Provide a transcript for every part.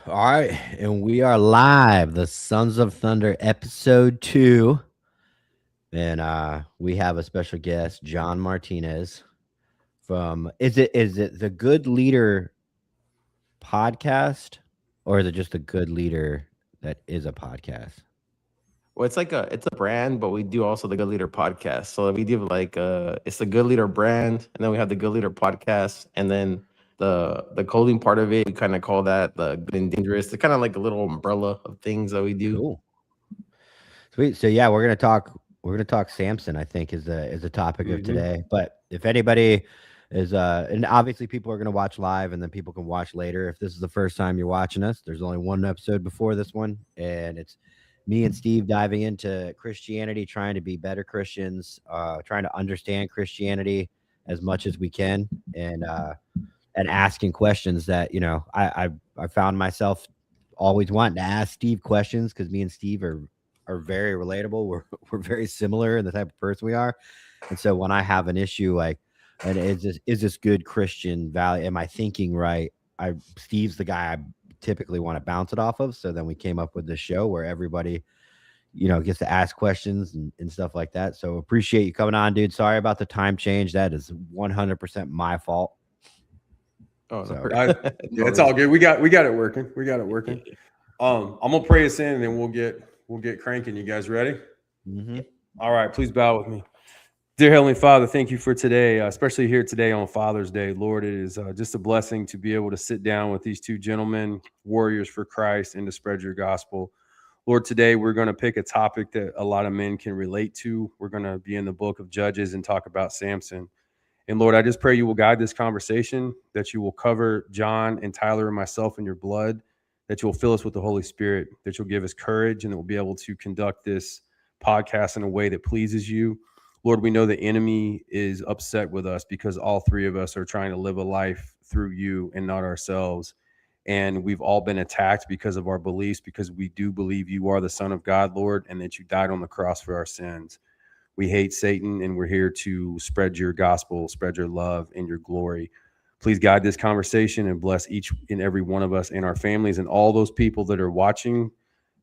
All right, and we are live, the Sons of Thunder episode 2. And we have a special guest, John Martinez from is it the Good Leader podcast, or is it just a Good Leader that is a podcast? Well, it's a brand, but we do also the Good Leader podcast. So we do it's the Good Leader brand, and then we have the Good Leader podcast, and then the clothing part of it, we kind of call that the Good and Dangerous. It's kind of like a little umbrella of things that we do. Cool. Sweet. So yeah, we're gonna talk Samson, I think, is the topic of hmm today. But if anybody is and obviously people are gonna watch live and then people can watch later. If this is the first time you're watching us, there's only one episode before this one, and it's me and Steve diving into Christianity, trying to be better Christians, trying to understand Christianity as much as we can, and asking questions that I found myself always wanting to ask Steve questions, because me and Steve are very relatable. We're very similar in the type of person we are, and so when I have an issue like, and is this good Christian value? Am I thinking right? Steve's the guy I typically want to bounce it off of. So then we came up with this show where everybody gets to ask questions and stuff like that. So appreciate you coming on, dude. Sorry about the time change. That is 100% my fault. Oh, no, So Yeah, it's all good. We got it working. We got it working. I'm gonna pray us in, and then we'll get cranking. You guys ready? mhm. All right. Please bow with me. Dear Heavenly Father, thank you for today, especially here today on Father's Day. Lord, it is just a blessing to be able to sit down with these two gentlemen, warriors for Christ, and to spread your gospel. Lord, today we're going to pick a topic that a lot of men can relate to. We're going to be in the book of Judges and talk about Samson. And Lord, I just pray you will guide this conversation, that you will cover John and Tyler and myself in your blood, that you will fill us with the Holy Spirit, that you'll give us courage, and that we'll be able to conduct this podcast in a way that pleases you. Lord, we know the enemy is upset with us because all three of us are trying to live a life through you and not ourselves. And we've all been attacked because of our beliefs, because we do believe you are the Son of God, Lord, and that you died on the cross for our sins. We hate Satan, and we're here to spread your gospel, spread your love and your glory. Please guide this conversation and bless each and every one of us and our families and all those people that are watching,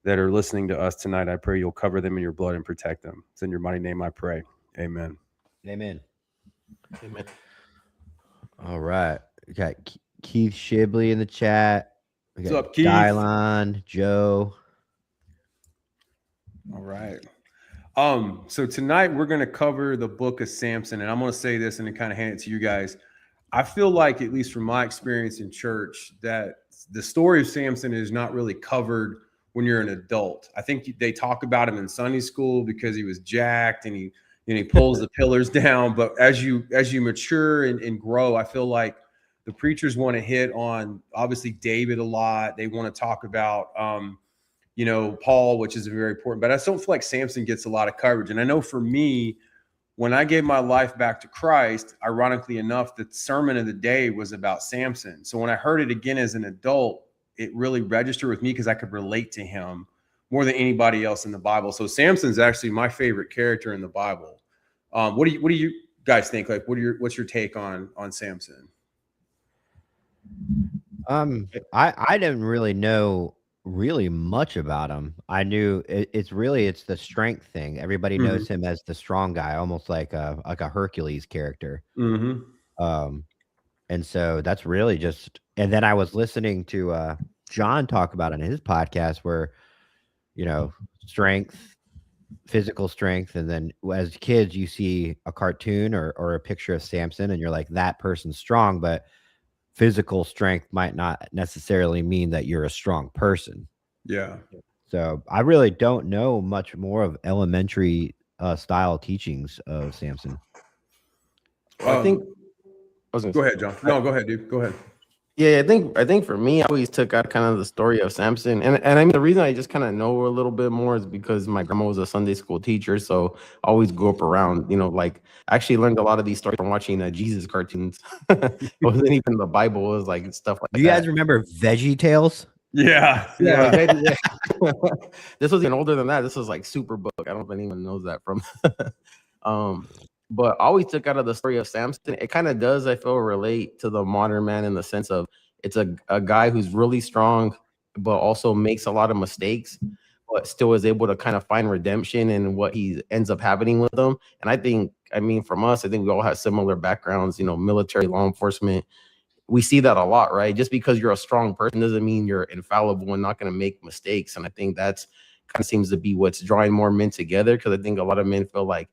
that are listening to us tonight. I pray you'll cover them in your blood and protect them. It's in your mighty name I pray. Amen. Amen. Amen. All right. We got Keith Shibley in the chat. We What's got up, Keith? Dylon, Joe. All right. So tonight we're going to cover the book of Samson, and I'm going to say this and then kind of hand it to you guys. I feel like, at least from my experience in church, that the story of Samson is not really covered when you're an adult. I think they talk about him in Sunday school because he was jacked and he pulls the pillars down. But as you mature and grow, I feel like the preachers want to hit on obviously David a lot. They want to talk about Paul, which is very important. But I just don't feel like Samson gets a lot of coverage. And I know for me, when I gave my life back to Christ, ironically enough, the sermon of the day was about Samson. So when I heard it again as an adult, it really registered with me because I could relate to him more than anybody else in the Bible. So Samson's actually my favorite character in the Bible. What do you guys think? Like, what's your take on Samson? I didn't really know really much about him. I knew it's the strength thing. Everybody knows him as the strong guy, almost like a Hercules character. Mm-hmm. And so that's really just. And then I was listening to John talk about it in his podcast, where strength, physical strength, and then as kids you see a cartoon or a picture of Samson, and you're like, that person's strong, but physical strength might not necessarily mean that you're a strong person. Yeah. So I really don't know much more of elementary style teachings of Samson. I think I was gonna Go say, ahead, John. No, go ahead, dude. Go ahead. yeah, I think for me, I always took out kind of the story of Samson, and I mean the reason I just kind of know a little bit more is because my grandma was a Sunday school teacher, so I always grew up around, like I actually learned a lot of these stories from watching Jesus cartoons. It wasn't even the Bible; it was like stuff like Do you that. guys remember Veggie Tales? Yeah. Yeah, this was even older than that. This was like Superbook. I don't know if anyone knows that from. But I always took out of the story of Samson. It kind of does, I feel, relate to the modern man in the sense of it's a guy who's really strong. but also makes a lot of mistakes, but still is able to kind of find redemption in what he ends up happening with them. And I think, I mean, from us, I think we all have similar backgrounds, you know, military, law enforcement. We see that a lot, right? Just because you're a strong person doesn't mean you're infallible and not going to make mistakes. And I think that's kind of seems to be what's drawing more men together, because I think a lot of men feel like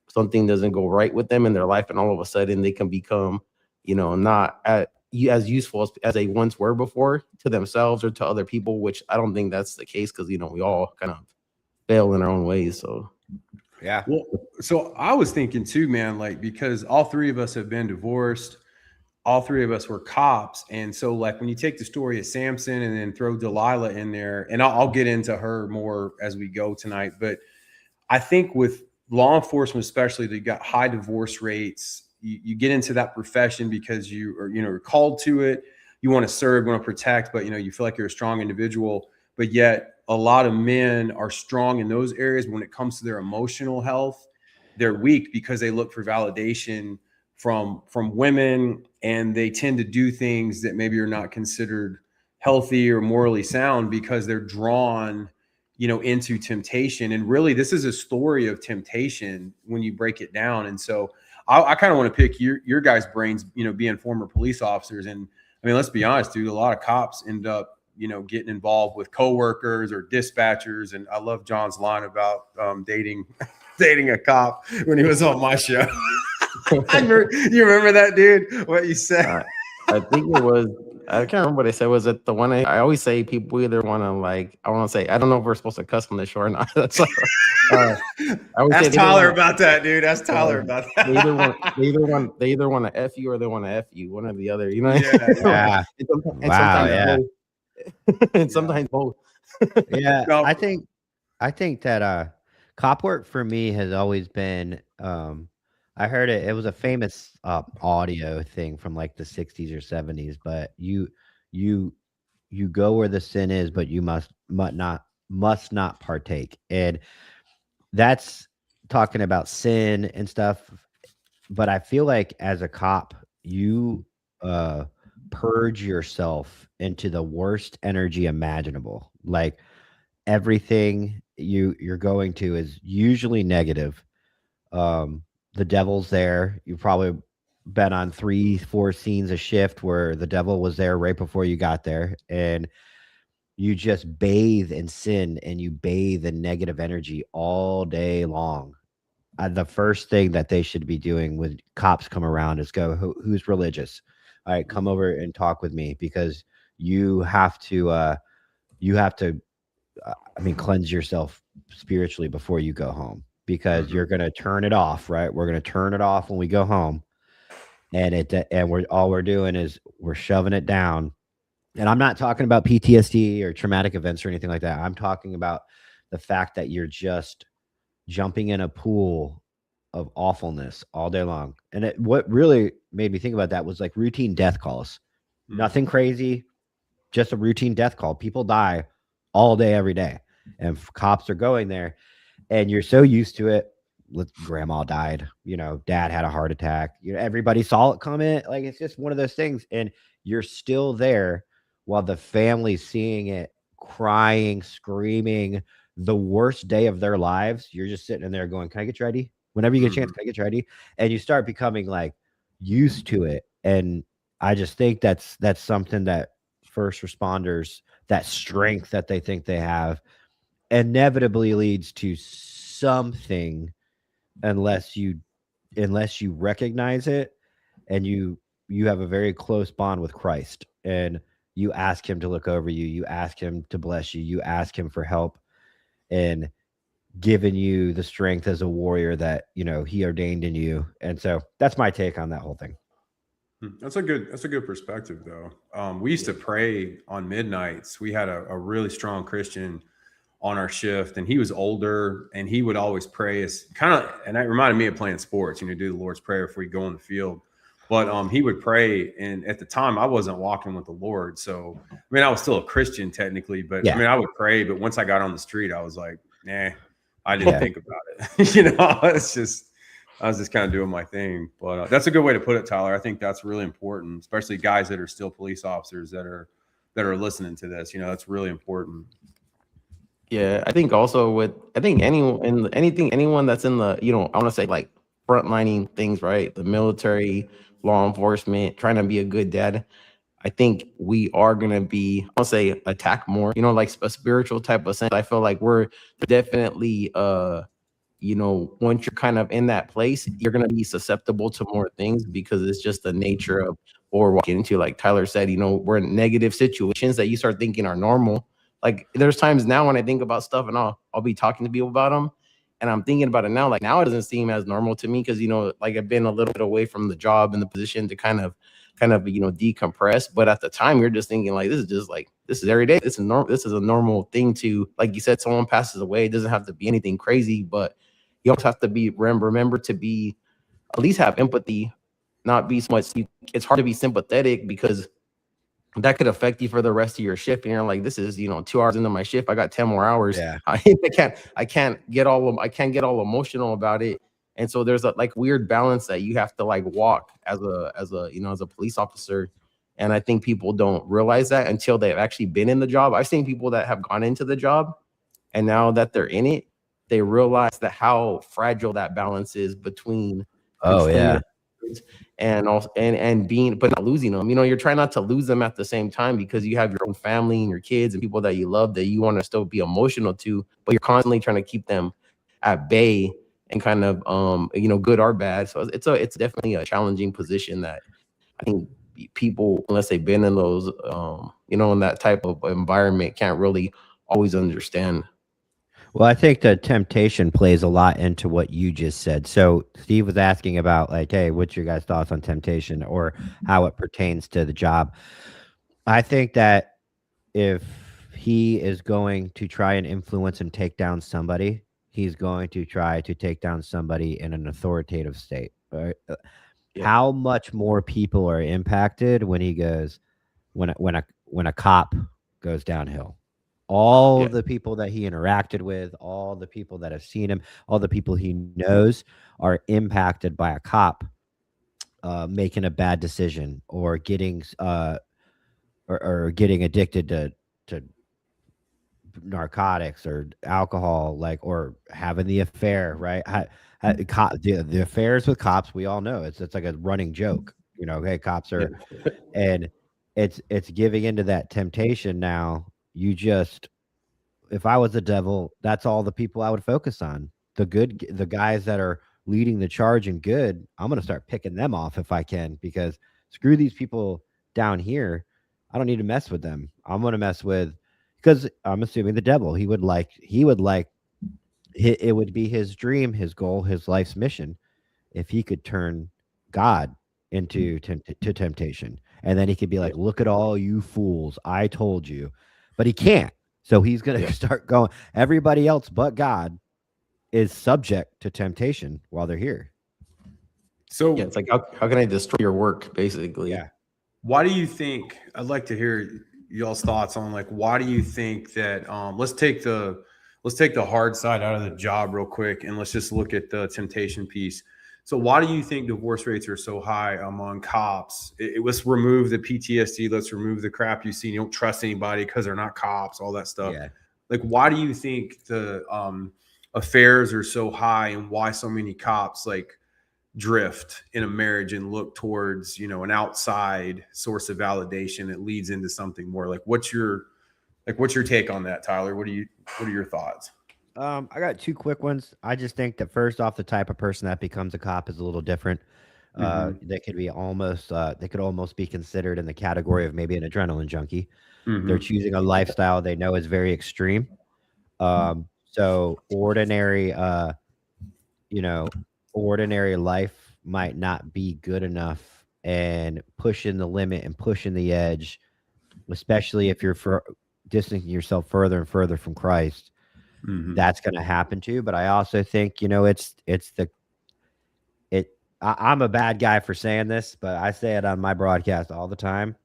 something doesn't go right with them in their life, and all of a sudden they can become, you know, not as useful as they once were before to themselves or to other people, which I don't think that's the case, because, you know, we all kind of fail in our own ways. So Yeah. Well, so I was thinking too, man, like, because all three of us have been divorced, all three of us were cops. And so, like, when you take the story of Samson and then throw Delilah in there, and I'll get into her more as we go tonight, but I think with law enforcement, especially, they got high divorce rates. You get into that profession because you are, you know, you're called to it. You want to serve, you want to protect, but, you know, you feel like you're a strong individual. But yet a lot of men are strong in those areas. But when it comes to their emotional health, they're weak because they look for validation from women, and they tend to do things that maybe are not considered healthy or morally sound because they're drawn, you know, into temptation. And really, this is a story of temptation when you break it down. And so I kind of want to pick your guys' brains, you know, being former police officers. And I mean, let's be honest, dude, a lot of cops end up, you know, getting involved with coworkers or dispatchers. And I love John's line about dating a cop when he was on my show. You remember that, dude? What you said? I think it was, I can't remember what I said. Was it the one I always say people either want to, like, I want to say, I don't know if we're supposed to cuss on the show or not. That's like, I always Ask say Tyler about that, dude. Ask Tyler about that. They either want to F you or they want to F you, one or the other, you know? Yeah. And Wow, yeah. both. And sometimes both. Yeah. No. I think that cop work for me has always been I heard it was a famous audio thing from like the 60s or 70s, but you go where the sin is, but you must not partake. And that's talking about sin and stuff. But I feel like as a cop, you purge yourself into the worst energy imaginable. Like everything you're going to is usually negative. The devil's there. You've probably been on 3-4 scenes a shift where the devil was there right before you got there, and you just bathe in sin and you bathe in negative energy all day long. The first thing that they should be doing when cops come around is go, who's religious? All right, come over and talk with me, because you have to I mean, cleanse yourself spiritually before you go home, because you're going to turn it off, right? We're going to turn it off when we go home. And we're doing is we're shoving it down. And I'm not talking about PTSD or traumatic events or anything like that. I'm talking about the fact that you're just jumping in a pool of awfulness all day long. And what really made me think about that was like routine death calls. Nothing crazy, just a routine death call. People die all day, every day. And cops are going there, and you're so used to it. Grandma died, you know, dad had a heart attack, you know, everybody saw it coming. Like, it's just one of those things. And you're still there while the family's seeing it, crying, screaming, the worst day of their lives. You're just sitting in there going, can I get you ready? Whenever you get a chance, can I get you ready? And you start becoming like used to it. And I just think that's something that first responders, that strength that they think they have, inevitably leads to something, unless you recognize it, and you have a very close bond with Christ, and you ask him to look over you, you ask him to bless you, you ask him for help, and giving you the strength as a warrior that, you know, he ordained in you. And so that's my take on that whole thing. That's a good perspective, though. We used to pray on midnights. We had a really strong Christian on our shift, and he was older, and he would always pray as kind of, and that reminded me of playing sports, you know, do the Lord's Prayer before we go on the field. But he would pray, and at the time I wasn't walking with the Lord. So, I mean, I was still a Christian technically, but I mean, I would pray, but once I got on the street, I was like, nah, I didn't think about it. You know, I was just kind of doing my thing. But that's a good way to put it, Tyler. I think that's really important, especially guys that are still police officers that are that are listening to this. That's really important. Yeah, I think also I think anyone that's in the, I want to say like frontlining things, right? The military, law enforcement, trying to be a good dad. I think we are gonna be, I'll say, attacked more, like a spiritual type of sense. I feel like we're definitely once you're kind of in that place, you're going to be susceptible to more things because it's just the nature of or walking into, like Tyler said, we're in negative situations that you start thinking are normal. Like there's times now when I think about stuff and I'll be talking to people about them and I'm thinking about it now, like now it doesn't seem as normal to me because like I've been a little bit away from the job and the position to kind of decompress. But at the time you're just thinking like this is every day. This is a normal thing to, like you said, someone passes away. It doesn't have to be anything crazy, but you also have to be remember to be at least have empathy, not be so much. It's hard to be sympathetic because that could affect you for the rest of your shift. And you're like, this is 2 hours into my shift. I got 10 more hours. Yeah. I can't get all emotional about it. And so there's a like weird balance that you have to like walk as a police officer. And I think people don't realize that until they've actually been in the job. I've seen people that have gone into the job and now that they're in it, they realize that how fragile that balance is between yeah, and also and being, but not losing them. You're trying not to lose them at the same time because you have your own family and your kids and people that you love that you want to still be emotional to, but you're constantly trying to keep them at bay and kind of good or bad. So it's definitely a challenging position that I think people, unless they've been in those in that type of environment, can't really always understand. well, I think the temptation plays a lot into what you just said. So Steve was asking about like, hey, what's your guys' thoughts on temptation or how it pertains to the job? I think that if he is going to try and influence and take down somebody, he's going to try to take down somebody in an authoritative state. Right? Yeah. How much more people are impacted when he goes when a cop goes downhill? All the people that he interacted with, all the people that have seen him, all the people he knows are impacted by a cop making a bad decision or getting or getting addicted to narcotics or alcohol, like, or having the affair, right? The affairs with cops, we all know it's like a running joke. Hey, cops are, and it's giving into that temptation. Now you just, if I was the devil, that's all the people I would focus on. The guys that are leading the charge in good, I'm going to start picking them off if I can, because screw these people down here. I don't need to mess with them. I'm going to mess with, because I'm assuming the devil, he would like, it would be his dream, his goal, his life's mission, if he could turn God into to temptation. And then he could be like, look at all you fools. I told you. But he can't. So he's going to start going. Everybody else but God is subject to temptation while they're here. So it's like, how can I destroy your work, basically? Yeah. Why do you think, I'd like to hear y'all's thoughts on, like, why do you think that, let's take the hard side out of the job real quick, and let's just look at the temptation piece. So why do you think divorce rates are so high among cops? Let's remove the PTSD. Let's remove the crap you see. You don't trust anybody because they're not cops, all that stuff. Yeah. Like, why do you think the affairs are so high, and why so many cops like drift in a marriage and look towards, an outside source of validation that leads into something more? Like, what's your take on that, Tyler? What are your thoughts? I got two quick ones. I just think that first off, the type of person that becomes a cop is a little different. They could be almost, they could almost be considered in the category of maybe an adrenaline junkie. They're choosing a lifestyle they know is very extreme. So ordinary life might not be good enough, and pushing the limit and pushing the edge, especially if you're distancing yourself further and further from Christ. That's going to happen too. But I also think, I'm a bad guy for saying this, but I say it on my broadcast all the time.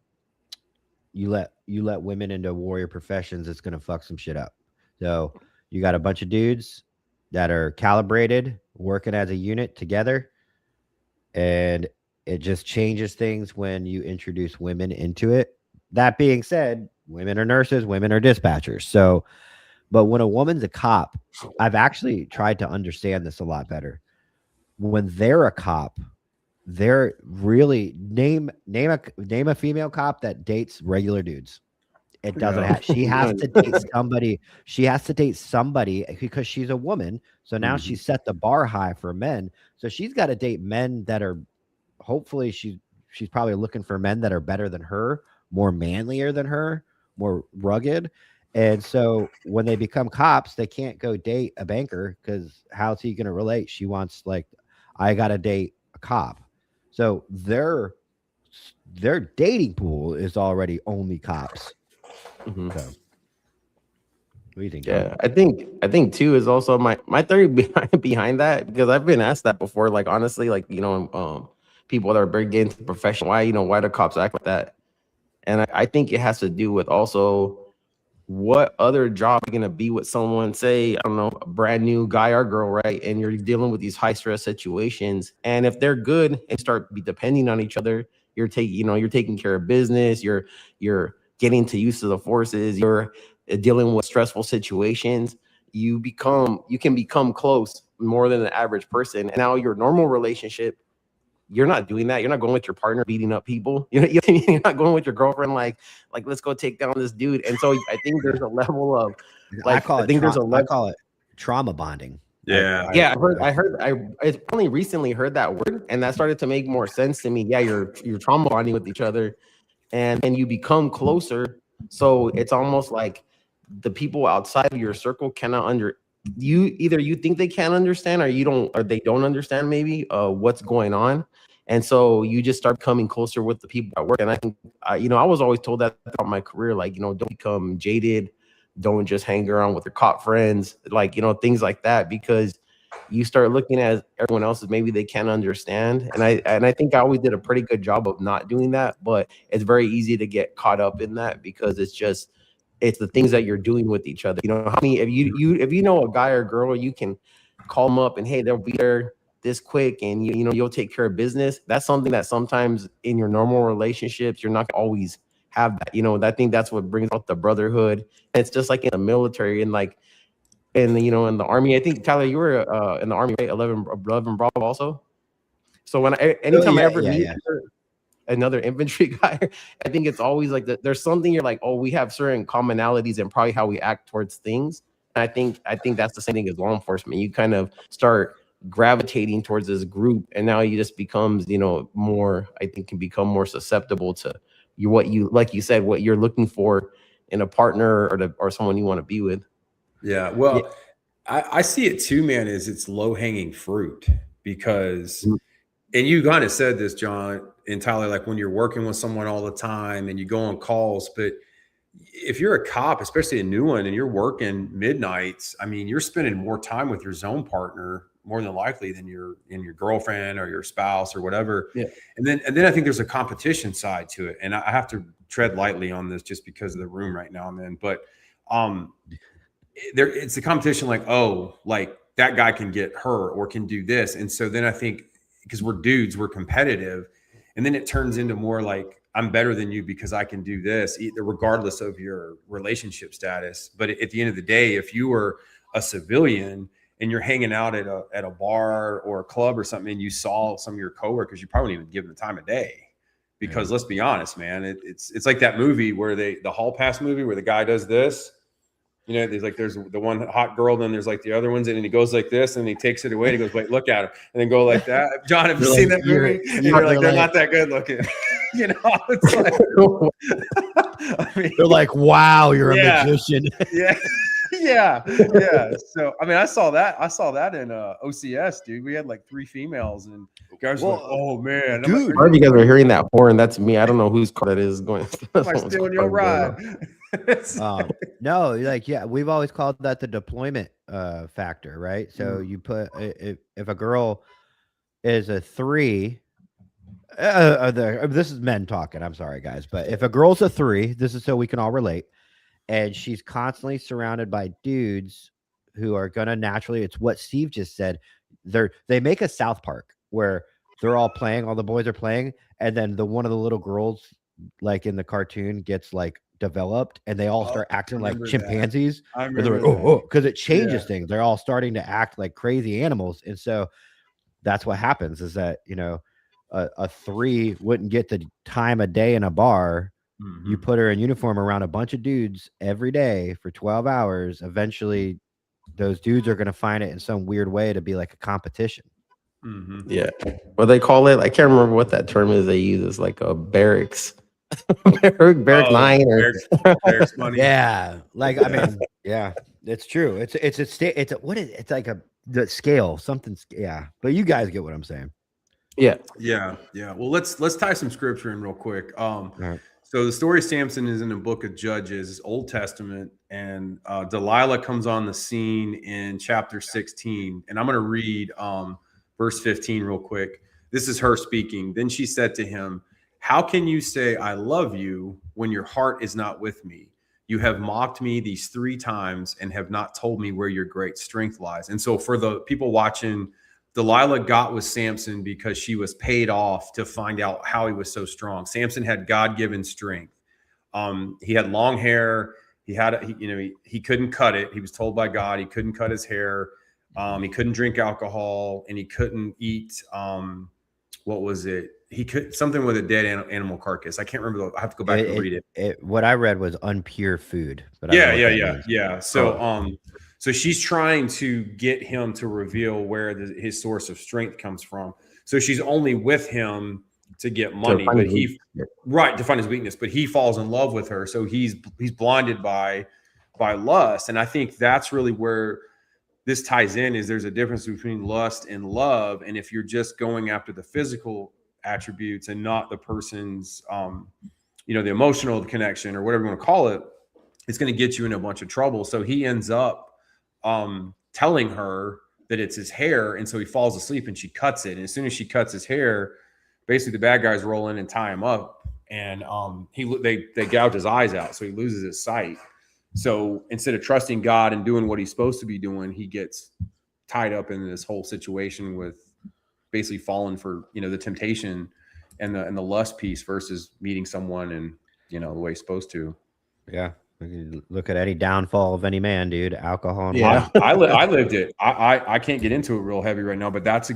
You let women into warrior professions, it's going to fuck some shit up. So you got a bunch of dudes that are calibrated, working as a unit together, and it just changes things when you introduce women into it. that being said, women are nurses, women are dispatchers. So, but when a woman's a cop, I've actually tried to understand this a lot better. When they're a cop, they're really name a female cop that dates regular dudes. It doesn't have. She has to date somebody. She has to date somebody because she's a woman. So now Mhm. she's set the bar high for men. So she's got to date men that are hopefully she's probably looking for men that are better than her, more manlier than her, more rugged. And so when they become cops, they can't go date a banker because how's he going to relate? She wants like, I got to date a cop. So their dating pool is already only cops. Mhm. So what do you think, John? Yeah, I think too is also my theory behind that, because I've been asked that before. Like honestly, like people that are very getting into profession, why do cops act like that? And I think it has to do with also what other job you're gonna be with someone, say, I don't know, a brand new guy or girl, right? And you're dealing with these high stress situations. And if they're good and start be depending on each other, you're taking care of business, you're getting to use of the forces, you're dealing with stressful situations, you can become close more than the average person. And now your normal relationship, you're not doing that. You're not going with your partner beating up people. You're not going with your girlfriend like let's go take down this dude. And so I think there's a level of I think there's a I level. call it trauma bonding. Yeah. Yeah, I only recently heard that word, and that started to make more sense to me. Yeah, you're trauma bonding with each other, and you become closer. So it's almost like the people outside of your circle cannot you, either you think they can't understand, or you don't, or they don't understand maybe what's going on. And so you just start coming closer with the people at work. And I think I was always told that throughout my career, like, don't become jaded, don't just hang around with your cop friends, like, things like that, because you start looking at everyone else as maybe they can't understand. And I think I always did a pretty good job of not doing that, but it's very easy to get caught up in that, because it's the things that you're doing with each other. How many, if you know a guy or girl, you can call them up and, hey, they'll be there this quick, and you'll take care of business. That's something that sometimes in your normal relationships you're not gonna always have that. I think that's what brings out the brotherhood. And it's just like in the military, and like in the army. I think, Tyler, you were in the army, right? 11 Bravo also. So Oh, anytime I yeah, ever yeah, meet yeah. another infantry guy, I think it's always like that. There's something you're like, oh, we have certain commonalities and probably how we act towards things. And I think that's the same thing as law enforcement. You kind of start gravitating towards this group, and now you just becomes, more, I think, can become more susceptible to what you, like you said, what you're looking for in a partner, or someone you want to be with. Yeah. Yeah. Well, I see it too, man, is it's low hanging fruit because, and you kind of said this, John and Tyler, like when you're working with someone all the time and you go on calls, but if you're a cop, especially a new one, and you're working midnights, I mean, you're spending more time with your zone partner more than likely than your girlfriend or your spouse or whatever. Yeah. And then I think there's a competition side to it. And I have to tread lightly on this just because of the room right now, man. But it's a competition, like, oh, like that guy can get her or can do this. And so then I think, because we're dudes, we're competitive. And then it turns into more like, I'm better than you because I can do this, regardless of your relationship status. But at the end of the day, if you were a civilian and you're hanging out at a bar or a club or something, and you saw some of your coworkers, you probably wouldn't even give them the time of day. Because let's be honest, man, it's like that movie where the Hall Pass movie where the guy does this. There's the one hot girl, then there's like the other ones, and he goes like this, and he takes it away, and he goes, wait, look at him, and then go like that. John, have you seen that movie? You're like, they're not that good looking. It's like, I mean, They're like, wow, you're a magician. yeah. So, I mean, I saw that in OCS, dude. We had like 3 females, and guys were like, oh man, dude. Part of you guys are hearing that porn. That's me. I don't know whose car that is going. Am I stealing your ride? No, like, yeah, we've always called that the deployment factor, right? So you put if a girl is a 3, this is men talking. I'm sorry, guys, but if a girl's a 3, this is so we can all relate, and she's constantly surrounded by dudes who are gonna naturally. It's what Steve just said. They make a South Park where they're all playing, all the boys are playing, and then one of the little girls like in the cartoon, gets like developed, and they all start I acting like remember that. chimpanzees. I And they're like, remember oh, that. because it changes Yeah. things. They're all starting to act like crazy animals, and so that's what happens. Is that a three wouldn't get the time of day in a bar. You Mhm. put her in uniform around a bunch of dudes every day for 12 hours. Eventually, those dudes are going to find it in some weird way to be like a competition. Mhm. Yeah. What they call it, I can't remember what that term is they use. It's like a barracks. Barrack Oh, nine or Bear's funny. Yeah, like I Yeah. mean, yeah, it's true. It's a what is it's like a the scale something. Yeah, but you guys get what I'm saying. yeah. Yeah, yeah. Well, let's tie some scripture in real quick. All right. So the story of Samson is in the book of Judges, Old Testament, and Delilah comes on the scene in chapter 16, and I'm going to read verse 15 real quick. This is her speaking. Then she said to him, "How can you say I love you when your heart is not with me? You have mocked me these 3 times and have not told me where your great strength lies." And so for the people watching, Delilah got with Samson because she was paid off to find out how he was so strong. Samson had God-given strength. He had long hair. He couldn't cut it. He was told by God he couldn't cut his hair. He couldn't drink alcohol, and he couldn't eat. What was it? He could something with a dead animal carcass. I can't remember. I have to go back and read it. What I read was unpure food, but I don't Yeah, know what yeah, that yeah, means. yeah. So she's trying to get him to reveal where his source of strength comes from. So she's only with him to get To money, find but his weakness. Yeah. right, to find his weakness. But he falls in love with her, so he's blinded by lust, and I think that's really where this ties in. Is there's a difference between lust and love, and if you're just going after the physical attributes and not the person's, the emotional connection or whatever you want to call it, it's going to get you in a bunch of trouble. So he ends up telling her that it's his hair, and so he falls asleep and she cuts it. And as soon as she cuts his hair, basically the bad guys roll in and tie him up, and they gouge his eyes out, so he loses his sight. So instead of trusting God and doing what he's supposed to be doing, he gets tied up in this whole situation with basically falling for the temptation and the lust piece versus meeting someone and the way he's supposed to. Yeah, look at any downfall of any man, dude. Alcohol and Yeah. women. I lived it. I can't get into it real heavy right now, but that's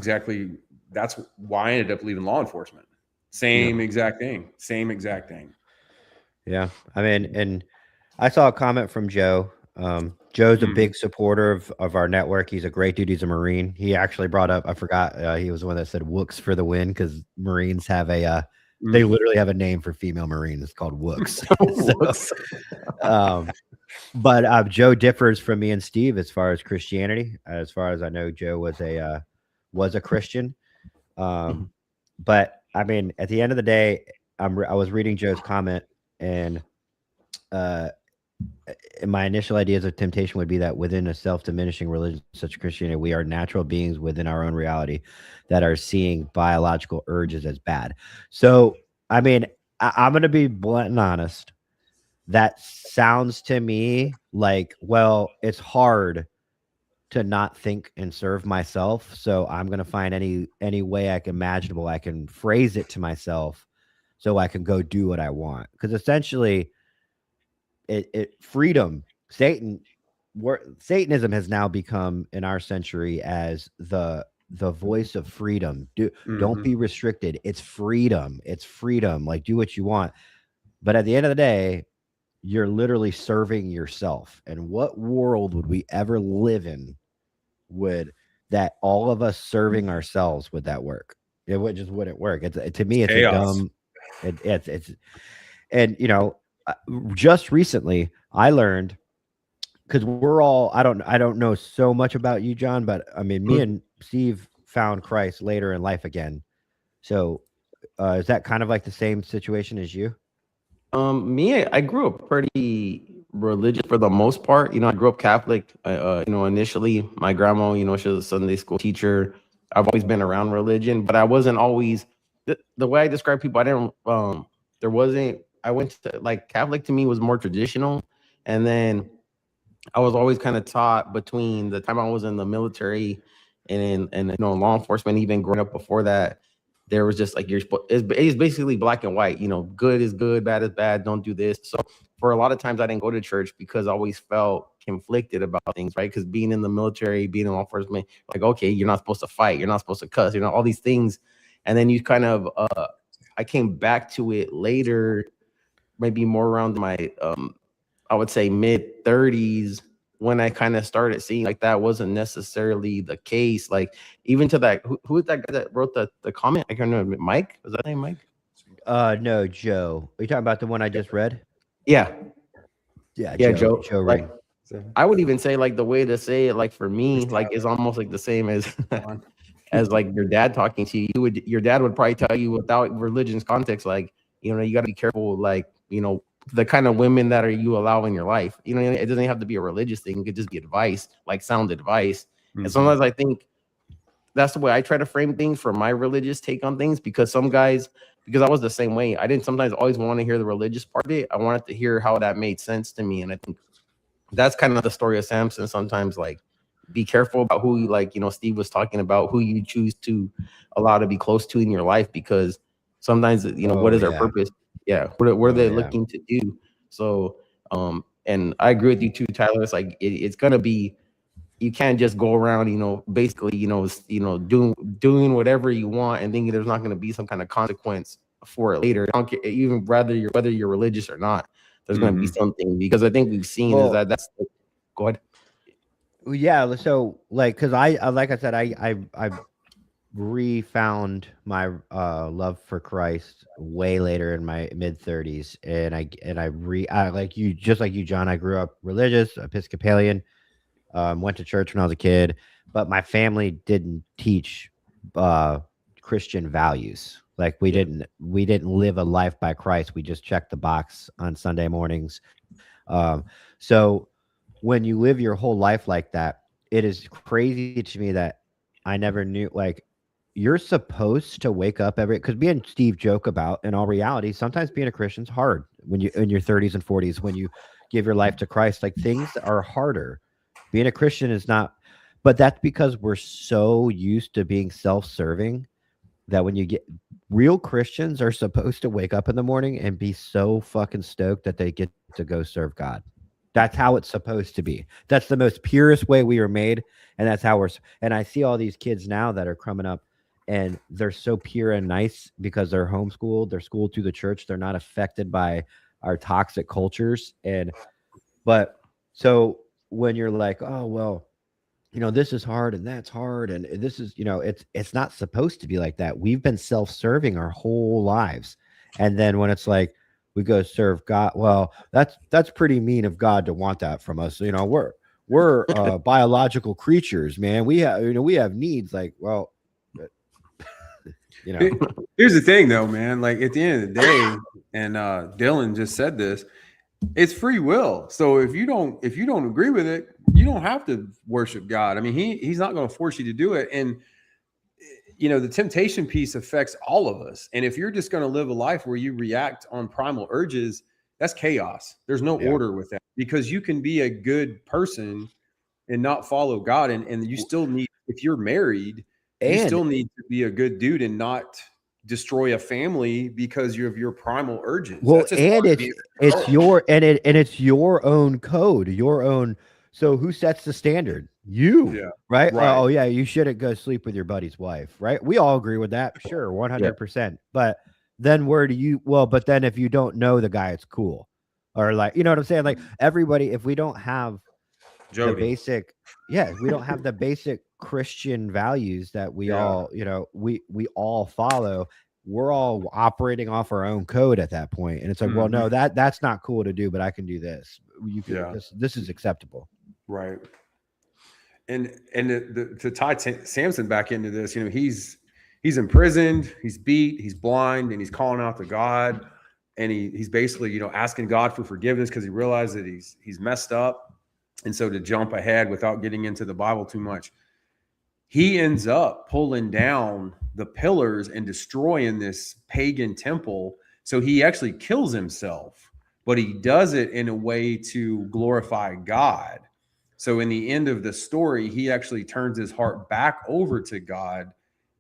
why I ended up leaving law enforcement. Same exact thing. Yeah, I mean, and I saw a comment from Joe. Joe's a big supporter of our network. He's a great dude. He's a Marine. He actually brought up, I forgot, he was the one that said "wooks" for the win because Marines have they literally have a name for female Marines. It's called wooks. But Joe differs from me and Steve as far as Christianity. As far as I know, Joe was a Christian. But I mean, at the end of the day, I was reading Joe's comment, and my initial ideas of temptation would be that within a self-diminishing religion such as Christianity, we are natural beings within our own reality that are seeing biological urges as bad. So, I mean, I'm going to be blunt and honest. That sounds to me like, well, it's hard to not think and serve myself. So I'm going to find any way I can imaginable I can phrase it to myself so I can go do what I want. Because essentially, freedom, Satanism has now become in our century as the voice of freedom. Don't be restricted. It's freedom. Like, do what you want. But at the end of the day, you're literally serving yourself. And what world would we ever live in would that all of us serving ourselves, would that work? It wouldn't work. To me, it's Chaos. a dumb. It's and just recently I learned, because we're all I don't know so much about you, John, but I mean, me and Steve found Christ later in life again. So is that kind of like the same situation as you? I grew up pretty religious for the most part. I grew up Catholic. Initially, my grandma, she was a Sunday school teacher. I've always been around religion, but I wasn't always the way I describe people. I didn't. There wasn't. I went to like Catholic to me was more traditional, and then I was always kind of taught between the time I was in the military and law enforcement, even growing up before that. there was just like it's basically black and white. Good is good, bad is bad. Don't do this. So for a lot of times, I didn't go to church because I always felt conflicted about things, right? Because being in the military, being in law enforcement, like, okay, you're not supposed to fight, you're not supposed to cuss, all these things, and then you kind of I came back to it later, maybe more around my I would say mid 30s, when I kind of started seeing like that wasn't necessarily the case. Like even to that, who is that guy that wrote the comment? I can't remember. Mike? Was that name Mike? No, Joe. Are you talking about the one I just read? Yeah. Yeah, Joe. Joe Like, Ring. I would even say like the way to say it, like for me, like is almost like the same as as like your dad talking to you. Your dad would probably tell you without religion's context, like, you got to be careful, like, the kind of women that you allow in your life. It doesn't have to be a religious thing. It could just be advice, like sound advice. And sometimes I think that's the way I try to frame things for my religious take on things, because because I was the same way. I didn't sometimes always want to hear the religious part of it. I wanted to hear how that made sense to me. And I think that's kind of the story of Samson. Sometimes, like, be careful about who you, like, Steve was talking about, who you choose to allow to be close to in your life, because sometimes, what is their purpose? Yeah. What are they looking to do? So, and I agree with you too, Tyler. It's like, it's going to be, you can't just go around, basically, doing whatever you want and thinking there's not going to be some kind of consequence for it later. I don't care, even whether you're religious or not, there's going to be something, because I think we've seen is that's go ahead. Yeah. So like, cause I like I said, I refound my love for Christ way later in my mid 30s, and I like you, just like you, John. I grew up religious, Episcopalian. Went to church when I was a kid, but my family didn't teach Christian values. Like we didn't live a life by Christ. We just checked the box on Sunday mornings. So when you live your whole life like that, it is crazy to me that I never knew, like, you're supposed to wake up because me and Steve joke about, in all reality, sometimes being a Christian's hard when you in your 30s and 40s, when you give your life to Christ. Like, things are harder. Being a Christian is not, but that's because we're so used to being self-serving that when you get real Christians are supposed to wake up in the morning and be so fucking stoked that they get to go serve God. That's how it's supposed to be. That's the most purest way we were made. And that's how and I see all these kids now that are coming up and they're so pure and nice because they're homeschooled. They're schooled through the church. They're not affected by our toxic cultures. But so when you're like, oh, well, this is hard and that's hard, and this is, it's not supposed to be like that. We've been self-serving our whole lives. And then when it's like, we go serve God, well, that's pretty mean of God to want that from us. We're biological creatures, man. We have needs. Like, well, here's the thing though, man. Like, at the end of the day, and Dylan just said this, it's free will. So if you don't agree with it, you don't have to worship God. I mean, he's not going to force you to do it. And the temptation piece affects all of us. And if you're just going to live a life where you react on primal urges, that's chaos. There's no order with that, because you can be a good person and not follow God. And you still need, if you're married, you still need to be a good dude and not destroy a family because you have your primal urges. Well, and it's your own code, your own. So who sets the standard? You, right? Oh yeah, you shouldn't go sleep with your buddy's wife, right? We all agree with that, sure, 100%. But then where do you? Well, but then if you don't know the guy, it's cool, or like, you know what I'm saying? Like, everybody, if we don't have the basic, we don't have the basic Christian values that we all, we all follow. We're all operating off our own code at that point. And it's like, well, no, that's not cool to do, but I can do this. You can, this is acceptable. Right. And to tie Samson back into this, he's imprisoned, he's beat, he's blind, and he's calling out to God. And he's basically, asking God for forgiveness because he realized that he's messed up. And so, to jump ahead without getting into the Bible too much, he ends up pulling down the pillars and destroying this pagan temple. So he actually kills himself, but he does it in a way to glorify God. So in the end of the story, he actually turns his heart back over to God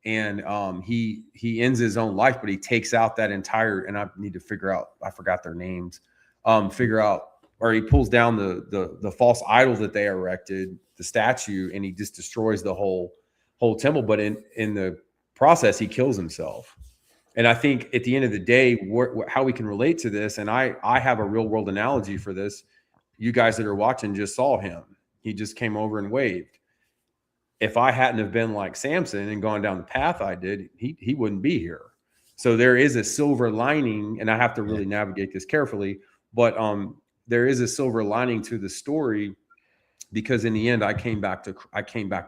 and he ends his own life, but he takes out that entire, and I need to figure out, I forgot their names, figure out, or he pulls down the false idol that they erected, the statue, and he just destroys the whole temple. But in the process, he kills himself. And I think at the end of the day, how we can relate to this, and I have a real world analogy for this. You guys that are watching just saw him. He just came over and waved. If I hadn't have been like Samson and gone down the path I did, he wouldn't be here. So there is a silver lining, and I have to really navigate this carefully. But there is a silver lining to the story, because in the end, I came back to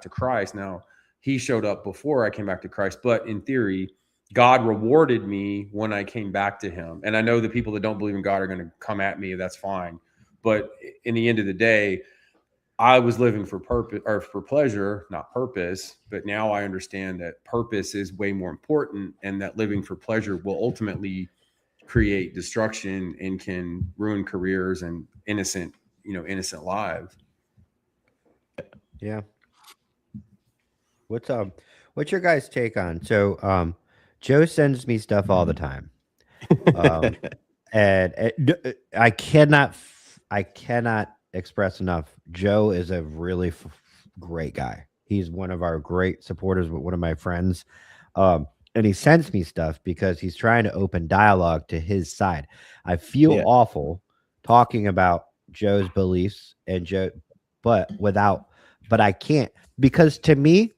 Christ. Now, he showed up before I came back to Christ, but in theory, God rewarded me when I came back to him. And I know the people that don't believe in God are going to come at me. That's fine. But in the end of the day, I was living for purpose, or for pleasure, not purpose. But now I understand that purpose is way more important, and that living for pleasure will ultimately create destruction and can ruin careers and innocent lives. Yeah. What's your guys' take on? So Joe sends me stuff all the time. And I cannot express enough. Joe is a really great guy. He's one of our great supporters, one of my friends. And he sends me stuff because he's trying to open dialogue to his side. I feel awful talking about Joe's beliefs and Joe, but I can't, because to me,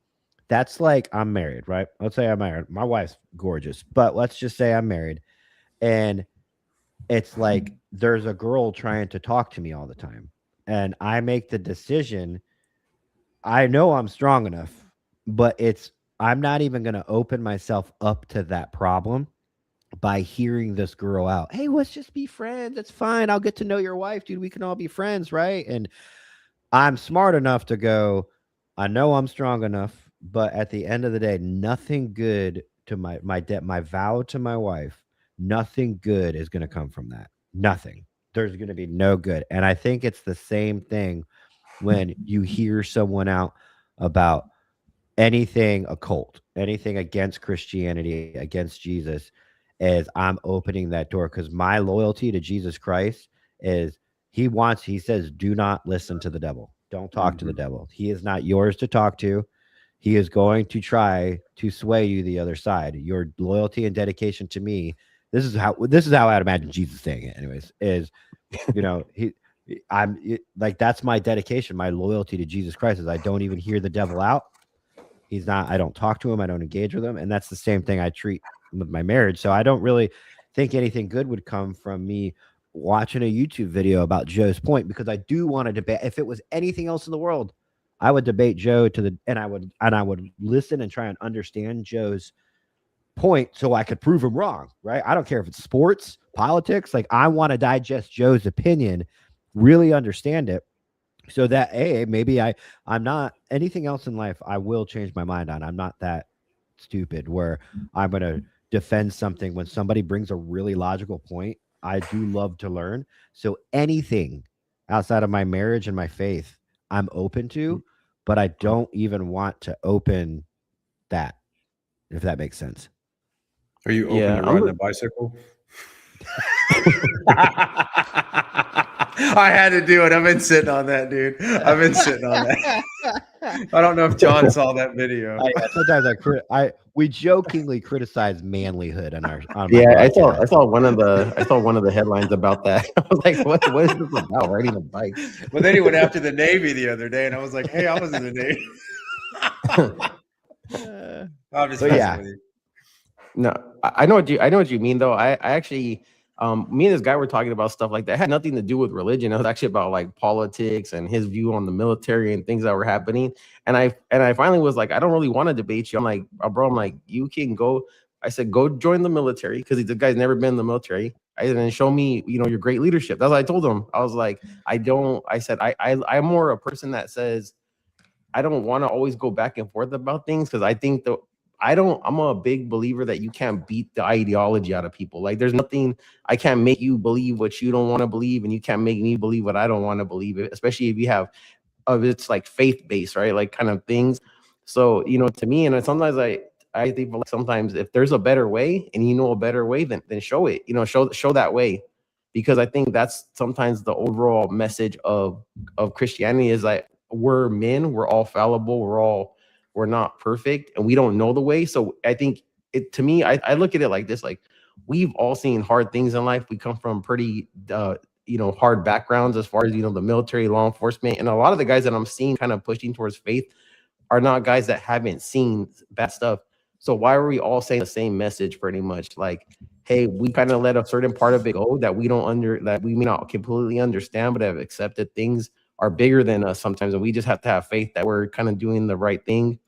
that's like, I'm married, right? Let's say I'm married. My wife's gorgeous, but let's just say I'm married. And it's like there's a girl trying to talk to me all the time. And I make the decision. I know I'm strong enough, but I'm not even going to open myself up to that problem by hearing this girl out. Hey, let's just be friends. It's fine. I'll get to know your wife, dude. We can all be friends, right? And I'm smart enough to go, I know I'm strong enough, but at the end of the day, nothing good to my vow to my wife, nothing good is going to come from that. Nothing. There's going to be no good. And I think it's the same thing when you hear someone out about anything occult, anything against Christianity, against Jesus, as I'm opening that door, because my loyalty to Jesus Christ is he says, do not listen to the devil. Don't talk to the devil. He is not yours to talk to. He is going to try to sway you the other side. Your loyalty and dedication to me. This is how I'd imagine Jesus saying it anyways, is, that's my dedication. My loyalty to Jesus Christ is I don't even hear the devil out. I don't talk to him. I don't engage with him. And that's the same thing I treat with my marriage. So I don't really think anything good would come from me watching a YouTube video about Joe's point, because I do want to debate. If it was anything else in the world, I would debate Joe and I would listen and try and understand Joe's point so I could prove him wrong, right? I don't care if it's sports, politics. Like, I want to digest Joe's opinion, really understand it, so that maybe I'm not anything else in life I will change my mind on. I'm not that stupid where I'm going to defend something when somebody brings a really logical point. I do love to learn. So anything outside of my marriage and my faith, I'm open to, but I don't even want to open that, if that makes sense. Are you open to riding a bicycle? I had to do it. I've been sitting on that, dude. I've been sitting on that. I don't know if John saw that video. Sometimes we jokingly criticize manlyhood on our. I saw one of the headlines about that. I was like, what is this about? Riding a bike? But then he went after the Navy the other day, and I was like, hey, I was in the Navy. I'm just messing with you. No, I know what you mean though. I actually, me and this guy were talking about stuff like that. It had nothing to do with religion. It was actually about like politics and his view on the military and things that were happening. And I finally was like, I don't really want to debate you. I'm like, bro, you can go. I said, go join the military, because the guy's never been in the military. And show me, your great leadership. That's what I told him. I was like, I'm more a person that says, I don't want to always go back and forth about things, because I think I'm a big believer that you can't beat the ideology out of people. Like, there's nothing, I can't make you believe what you don't want to believe, and you can't make me believe what I don't want to believe, especially if you have it's like faith-based, right? Like, kind of things. So, to me, and sometimes I think like sometimes if there's a better way and you know a better way, then show it. Show that way, because I think that's sometimes the overall message of Christianity is like we're men, we're all fallible, we're not perfect, and we don't know the way. So I think to me, I look at it like this: like we've all seen hard things in life. We come from pretty hard backgrounds as far as the military, law enforcement, and a lot of the guys that I'm seeing kind of pushing towards faith are not guys that haven't seen bad stuff. So why are we all saying the same message pretty much? Like, hey, we kind of let a certain part of it go that that we may not completely understand, but have accepted things are bigger than us sometimes. And we just have to have faith that we're kind of doing the right thing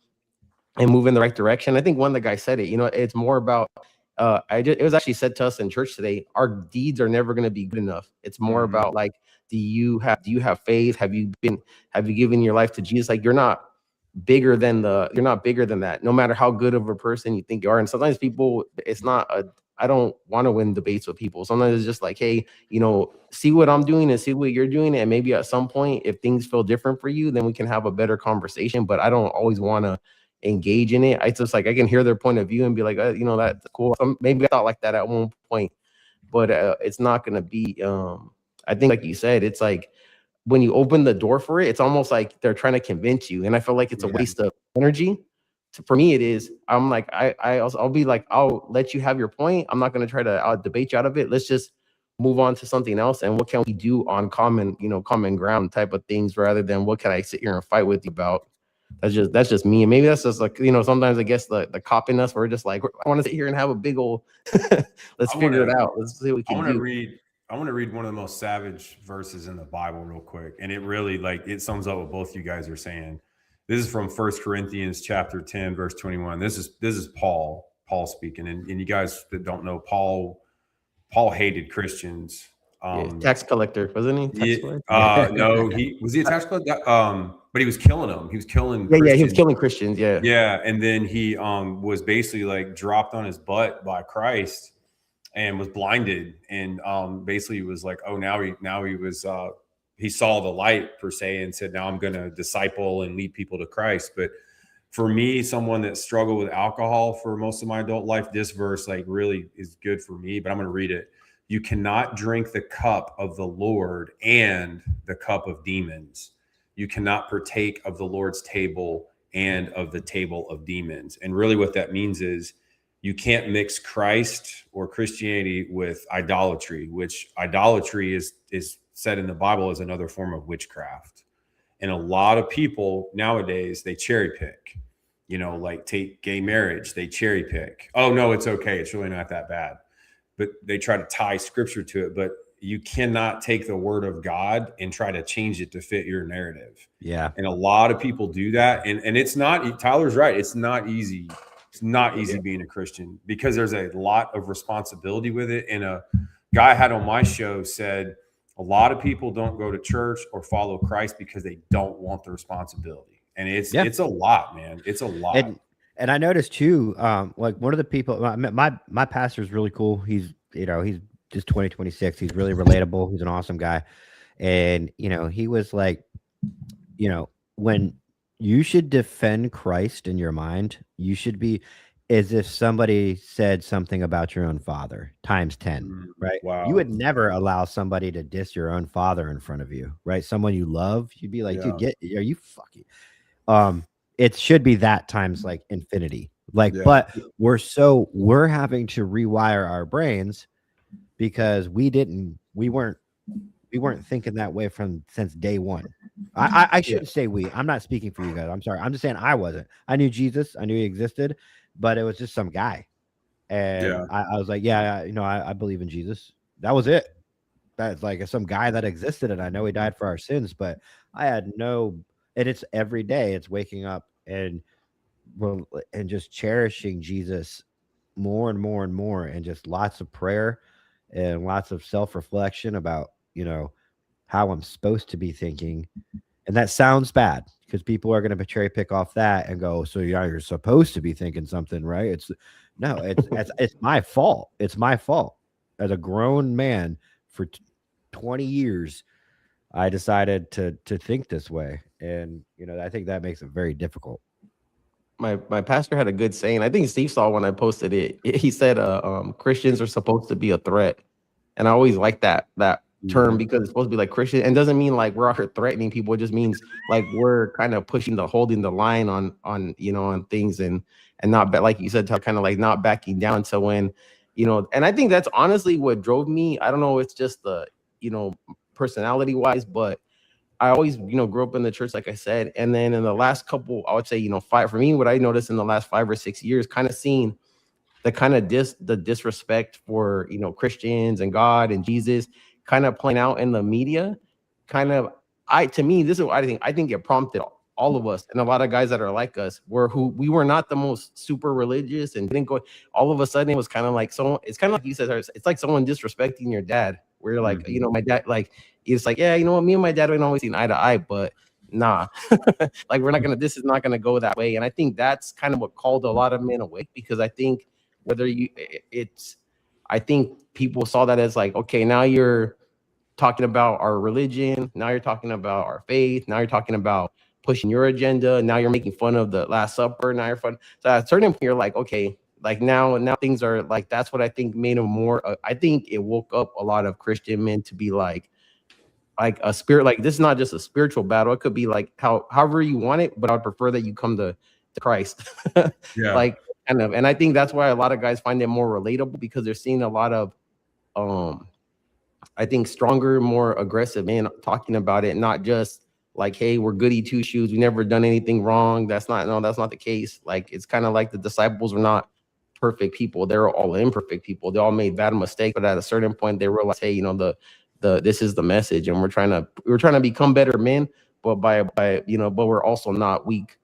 and move in the right direction. I think one of the guys said it, it's more about it was actually said to us in church today, our deeds are never going to be good enough. It's more about like, do you have faith? Have you given your life to Jesus? Like you're not bigger than that, no matter how good of a person you think you are. And sometimes people, I don't want to win debates with people. Sometimes it's just like, hey, see what I'm doing and see what you're doing. And maybe at some point, if things feel different for you, then we can have a better conversation. But I don't always want to engage in it. I just like, I can hear their point of view and be like, that's cool. Maybe I thought like that at one point, but it's not going to be, I think like you said, it's like, when you open the door for it, it's almost like they're trying to convince you. And I feel like it's a waste of energy. For me, it is. I'm like, I'll be like, I'll let you have your point. I'm not going to try to debate you out of it. Let's just move on to something else. And what can we do on common ground type of things, rather than what can I sit here and fight with you about? That's just me. And maybe that's just like, sometimes I guess the cop in us, we're just like, I want to sit here and have a big old, let's figure it out. Let's see what we can do. I want to read one of the most savage verses in the Bible real quick. And it really it sums up what both you guys are saying. This is from 1 Corinthians chapter 10, verse 21. This is Paul speaking. And you guys that don't know, Paul hated Christians. Tax collector, wasn't he? No, was he a tax collector? But he was killing them. He was killing Christians. Yeah, he was killing Christians. Yeah. Yeah. And then he was basically like dropped on his butt by Christ and was blinded, and basically was like, oh, now he was he saw the light per se, and said, now I'm going to disciple and lead people to Christ. But for me, someone that struggled with alcohol for most of my adult life, this verse like really is good for me. But I'm going to read it. You cannot drink the cup of the Lord and the cup of demons. You cannot partake of the Lord's table and of the table of demons. And really what that means is, you can't mix Christ or Christianity with idolatry, which idolatry is said in the Bible as another form of witchcraft. And a lot of people nowadays, they cherry pick, like take gay marriage, they cherry pick. Oh, no, it's okay. It's really not that bad. But they try to tie scripture to it. But you cannot take the word of God and try to change it to fit your narrative. Yeah. And a lot of people do that. And it's not, Tyler's right. It's not easy. It's not easy being a Christian, because there's a lot of responsibility with it. And a guy I had on my show said a lot of people don't go to church or follow Christ because they don't want the responsibility. And it's a lot, man. It's a lot. And I noticed too, like one of the people, my pastor is really cool. He's just 26. He's really relatable. He's an awesome guy. And, he was like, when you should defend Christ in your mind, you should be as if somebody said something about your own father times 10, right? Wow. You would never allow somebody to diss your own father in front of you, right? Someone you love, you'd be like, dude, are you fucking, it should be that times like infinity. Like, but we're having to rewire our brains because we weren't thinking that way since day one. I shouldn't say we. I'm not speaking for you guys. I'm sorry. I'm just saying I wasn't. I knew Jesus. I knew he existed, but it was just some guy. And I was like, I believe in Jesus. That was it. That's like some guy that existed, and I know he died for our sins, but I had and it's every day. It's waking up and just cherishing Jesus more and more and more, and just lots of prayer and lots of self-reflection about, how I'm supposed to be thinking. And that sounds bad because people are going to cherry pick off that and go, so you're supposed to be thinking something, right? It's my fault. It's my fault. As a grown man for 20 years, I decided to think this way. And, I think that makes it very difficult. my pastor had a good saying. I think Steve saw when I posted it. He said, Christians are supposed to be a threat," and I always like that term because it's supposed to be like Christian, and doesn't mean like we're out here threatening people. It just means like we're kind of holding the line on on things, and not like you said, kind of like not backing down. So when and I think that's honestly what drove me. I don't know, it's just the personality wise, but I always, grew up in the church, like I said. And then in the last couple, I would say, for me, what I noticed in the last 5 or 6 years, kind of seeing the kind of the disrespect for, Christians and God and Jesus kind of playing out in the media. Kind of, to me, this is what I think. I think it prompted all of us and a lot of guys that are like us, we were not the most super religious and didn't go. All of a sudden, it was kind of like it's kind of like you said, it's like someone disrespecting your dad. Where you're like, my dad, like, it's like, yeah, what, me and my dad don't always see eye to eye, but nah, like this is not gonna go that way. And I think that's kind of what called a lot of men away, because I think I think people saw that as like, okay, now you're talking about our religion, now you're talking about our faith, now you're talking about pushing your agenda, now you're making fun of the Last Supper, now you're fun. So at a certain point, you're like, okay, like now things are like, that's what I think made them more. I think it woke up a lot of Christian men to be like a spirit. Like, this is not just a spiritual battle. It could be like however you want it, but I'd prefer that you come to Christ. Yeah. Like, kind of. And I think that's why a lot of guys find it more relatable, because they're seeing a lot of, I think, stronger, more aggressive men talking about it, not just like, hey, we're goody two shoes, we never done anything wrong. That's not the case. Like, it's kind of like the disciples were not perfect people. They're all imperfect people. They all made bad mistakes, but at a certain point they realized, hey, this is the message, and we're trying to become better men, but by but we're also not weak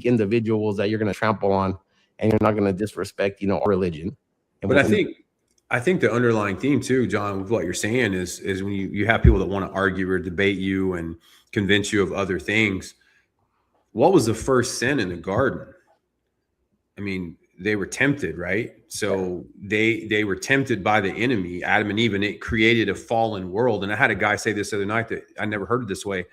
individuals that you're going to trample on, and you're not going to disrespect our religion. But I think the underlying theme too, John, with what you're saying is when you have people that want to argue or debate you and convince you of other things. What was the first sin in the garden? I mean, they were tempted, right? So they were tempted by the enemy, Adam and Eve, and it created a fallen world. And I had a guy say this the other night that I never heard it this way.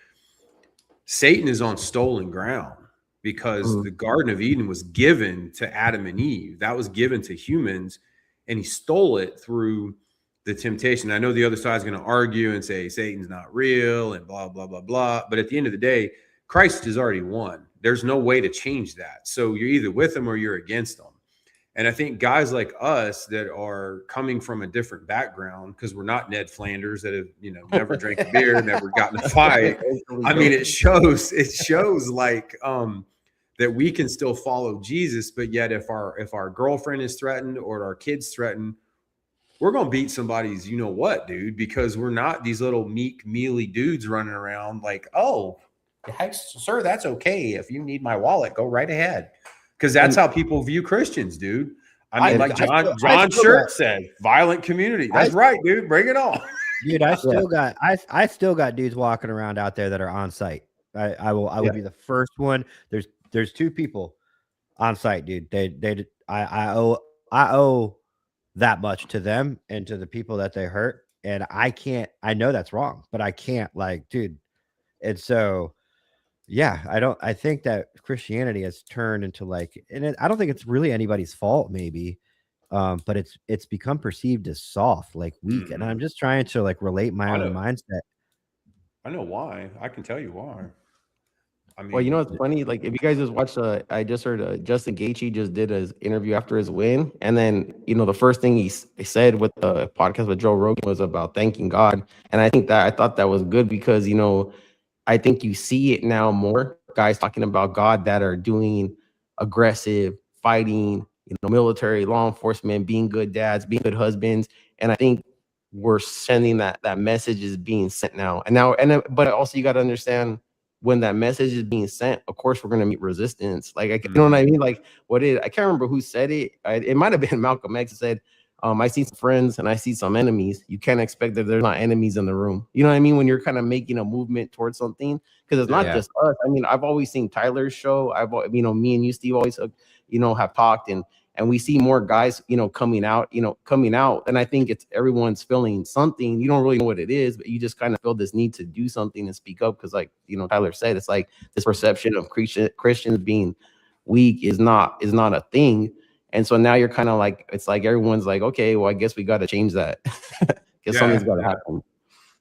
Satan is on stolen ground, because the Garden of Eden was given to Adam and Eve. That was given to humans, and he stole it through the temptation. I know the other side is going to argue and say Satan's not real and blah, blah, blah, blah. But at the end of the day, Christ has already won. There's no way to change that. So you're either with him or you're against him. And I think guys like us that are coming from a different background, because we're not Ned Flanders that have, never drank a beer, never gotten a fight. I mean, it shows like that we can still follow Jesus, but yet if our girlfriend is threatened or our kids threatened, we're going to beat somebody's, dude, because we're not these little meek, mealy dudes running around like, oh, sir, that's okay. If you need my wallet, go right ahead. Because that's how people view Christians, dude. I mean, like John Shirt said, violent community. That's right, dude. Bring it on. Dude, I still got dudes walking around out there that are on site. I will be the first one. There's two people on site, dude. I owe that much to them and to the people that they hurt. And I know that's wrong, but I can't, like, dude. And so, yeah, I think that Christianity has turned into like, and I don't think it's really anybody's fault, maybe. But it's become perceived as soft, like weak. And I'm just trying to like relate my own mindset. I know why. I can tell you why. I mean, well, it's funny. Like, if you guys just watched, I just heard Justin Gaethje just did his interview after his win, and then the first thing he said with the podcast with Joe Rogan was about thanking God, and I thought that was good, because I think you see it now more, guys talking about God that are doing aggressive fighting, military, law enforcement, being good dads, being good husbands, and I think we're sending that message is being sent now, but also you got to understand, when that message is being sent, of course we're going to meet resistance. Like, you know what I mean? Like, I can't remember who said it. It might have been Malcolm X that said, I see some friends and I see some enemies. You can't expect that there's not enemies in the room. You know what I mean? When you're kind of making a movement towards something, because it's not just us. I mean, I've always seen Tyler's show. Me and you, Steve, always, have talked, and we see more guys, coming out. And I think it's everyone's feeling something. You don't really know what it is, but you just kind of feel this need to do something and speak up, because, like, Tyler said, it's like this perception of Christians being week is not a thing. And so now you're kind of like, it's like everyone's like, okay, well, I guess we got to change that. Guess something's got to happen.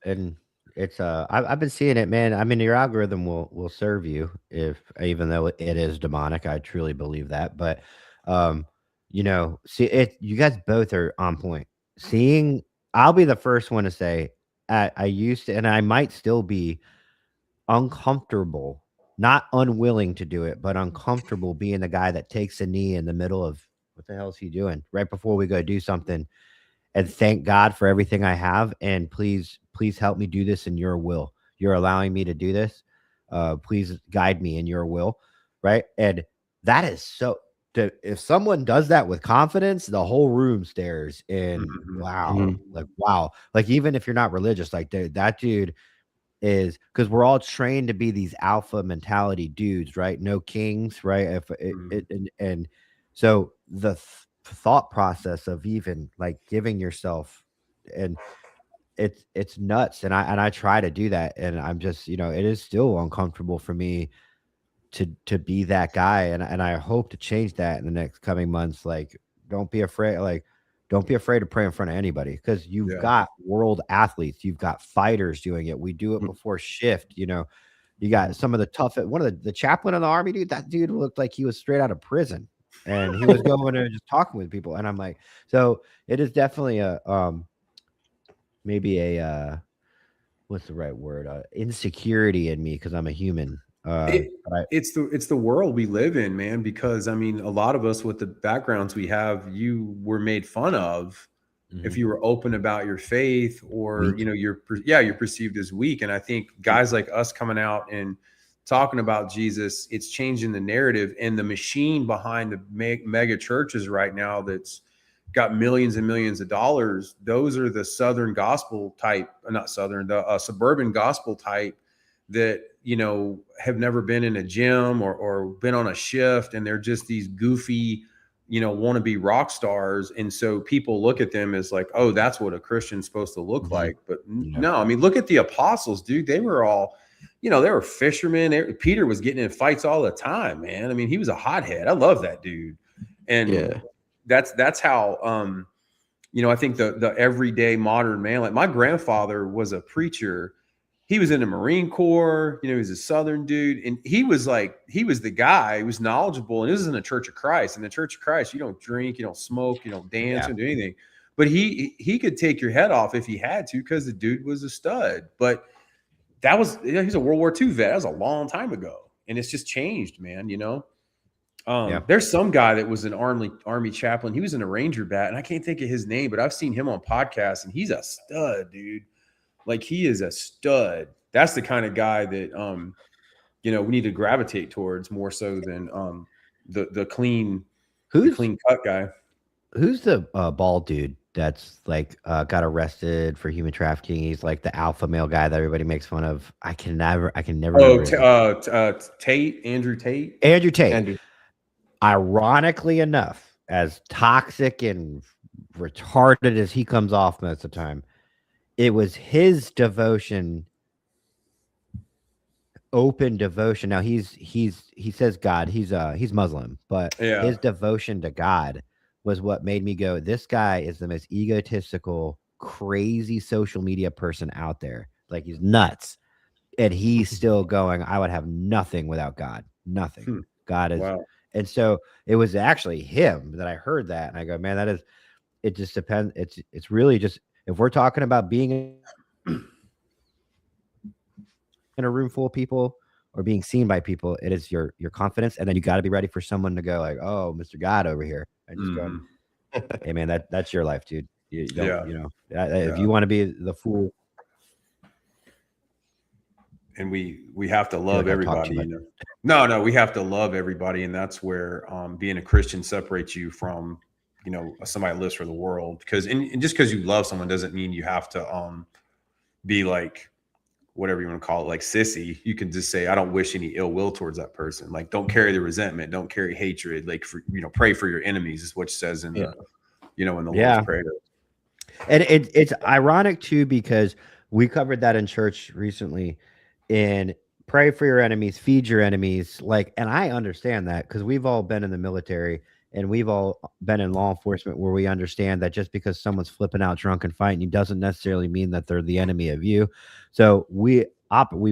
And it's I've been seeing it, man. I mean, your algorithm will serve you, if even though it is demonic. I truly believe that. But um see it, you guys both are on point. Seeing, I'll be the first one to say, I used to, and I might still be uncomfortable, not unwilling to do it, but uncomfortable being the guy that takes a knee in the middle of, what the hell is he doing, right before we go do something, and thank God for everything I have. And please help me do this in your will. You're allowing me to do this. Please guide me in your will. Right. And that is so, if someone does that with confidence, the whole room stares and wow, like, wow. Like, even if you're not religious, like, dude, that dude is, because we're all trained to be these alpha mentality dudes, right? No kings, right? If and so the thought process of even like giving yourself, and it's nuts. And I try to do that, and I'm just, it is still uncomfortable for me to be that guy, and I hope to change that in the next coming months. Like, don't be afraid, don't be afraid to pray in front of anybody, because you've got world athletes, you've got fighters doing it. We do it before shift. You got some of the tough, one of the chaplain in the army, dude. That dude looked like he was straight out of prison, and he was going and just talking with people. And I'm like, so it is definitely a maybe a what's the right word? Insecurity in me, because I'm a human. It's the world we live in, man. Because I mean, a lot of us with the backgrounds we have, you were made fun of if you were open about your faith, or you're perceived as weak. And I think guys like us coming out and talking about Jesus, it's changing the narrative. And the machine behind the mega churches right now that's got millions and millions of dollars, those are the Southern gospel type, not Southern, the suburban gospel type that have never been in a gym or been on a shift, and they're just these goofy wannabe rock stars. And so people look at them as like, oh, that's what a Christian's supposed to look like. But no, I mean, look at the apostles, dude. They were all, they were fishermen. Peter was getting in fights all the time, man. I mean, he was a hothead. I love that dude. And that's how I think the everyday modern man, like my grandfather was a preacher. He was in the Marine Corps, he was a Southern dude, and he was the guy who was knowledgeable. And this is in the Church of Christ. In the Church of Christ, you don't drink, you don't smoke, you don't dance, you don't do anything. But he could take your head off if he had to, because the dude was a stud. But he's a World War II vet. That was a long time ago, and it's just changed, man. There's some guy that was an army chaplain. He was in a Ranger bat, and I can't think of his name, but I've seen him on podcasts, and he's a stud, dude. Like, he is a stud. That's the kind of guy that we need to gravitate towards more so than the clean cut guy. Who's the bald dude that's like got arrested for human trafficking? He's like the alpha male guy that everybody makes fun of. I can never. Tate, Andrew Tate. Andrew Tate. Ironically enough, as toxic and retarded as he comes off most of the time, it was his devotion, open devotion. Now he says God, he's Muslim, but his devotion to God was what made me go, this guy is the most egotistical, crazy social media person out there. Like, he's nuts. And he's still going, I would have nothing without God. Nothing. God is. Wow. And so it was actually him that I heard that. And I go, man, it just depends. It's really just, if we're talking about being in a room full of people or being seen by people, it is your confidence. And then you got to be ready for someone to go like, oh, Mr. God over here. And just go, hey, man, that's your life, dude. You don't, if you want to be the fool. And we have to love everybody. No, we have to love everybody. And that's where being a Christian separates you from somebody who lives for the world. Because and just because you love someone doesn't mean you have to be like, whatever you want to call it, like sissy. You can just say, I don't wish any ill will towards that person. Like, don't carry the resentment, don't carry hatred. Like, pray for your enemies is what it says in the in the Lord's Prayer. And it's ironic too, because we covered that in church recently, and pray for your enemies, feed your enemies. Like, and I understand that because we've all been in the military and we've all been in law enforcement where we understand that just because someone's flipping out drunk and fighting you doesn't necessarily mean that they're the enemy of you. So we've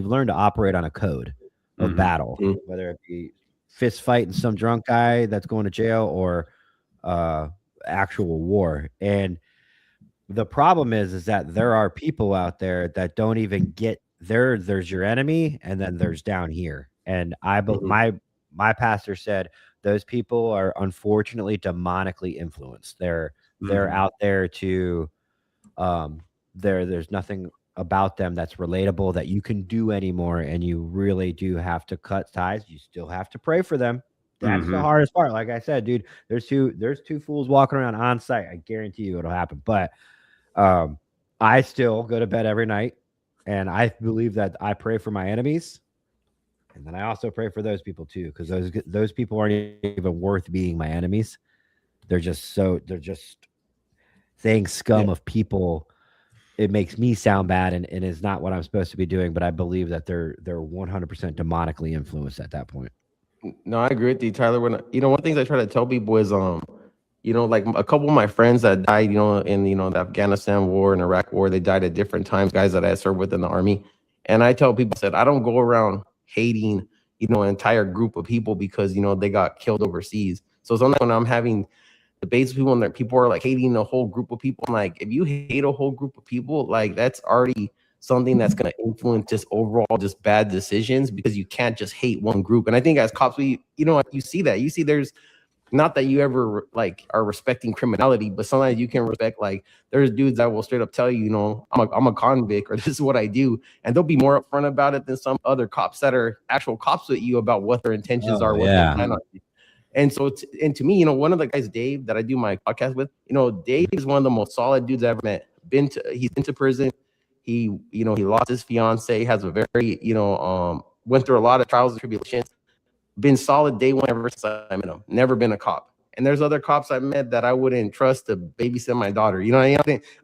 learned to operate on a code of battle, whether it be fist fighting some drunk guy that's going to jail or uh actual war. And the problem is that there are people out there that don't even get there's your enemy and then there's down here. And my pastor said those people are unfortunately demonically influenced. They're out there to there's nothing about them that's relatable that you can do anymore, and you really do have to cut ties. You still have to pray for them. That's the hardest part. Like I said, dude, there's two fools walking around on site. I guarantee you it'll happen. But I still go to bed every night, and I believe that I pray for my enemies, and then I also pray for those people too, because those people aren't even worth being my enemies. They're just saying scum of people. It makes me sound bad, and is not what I'm supposed to be doing. But I believe that they're 100% demonically influenced at that point. No, I agree with you, Tyler. When one of the things I try to tell people is like a couple of my friends that died, in the Afghanistan war and Iraq war, they died at different times, guys that I served with in the army. And I tell people, I don't go around hating, an entire group of people because they got killed overseas. So sometimes when I'm having debates with people and that people are like hating a whole group of people, I'm like, if you hate a whole group of people, like that's already something that's going to influence just overall just bad decisions, because you can't just hate one group. And I think as cops, you see there's not that you ever like are respecting criminality, but sometimes you can respect, like there's dudes that will straight up tell you, I'm a convict, or this is what I do, and they'll be more upfront about it than some other cops that are actual cops with you about what their intentions are, what they plan on. And so, and to me, one of the guys, Dave, that I do my podcast with, Dave is one of the most solid dudes I ever met. He's been to prison. He lost his fiance, has a very, went through a lot of trials and tribulations, been solid day one ever since I met him, never been a cop. And there's other cops I met that I wouldn't trust to babysit my daughter. I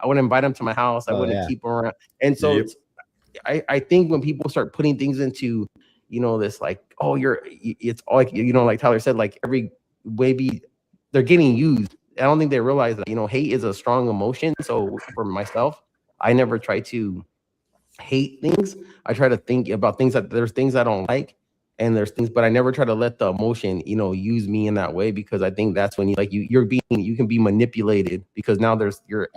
wouldn't invite them to my house. I wouldn't keep them around. And so I think when people start putting things into, this like, oh, it's all like, like Tyler said, like every maybe they're getting used. I don't think they realize that, hate is a strong emotion. So for myself, I never try to hate things. I try to think about things that there's things I don't like, and there's things, but I never try to let the emotion, use me in that way, because I think that's when you can be manipulated, because now you're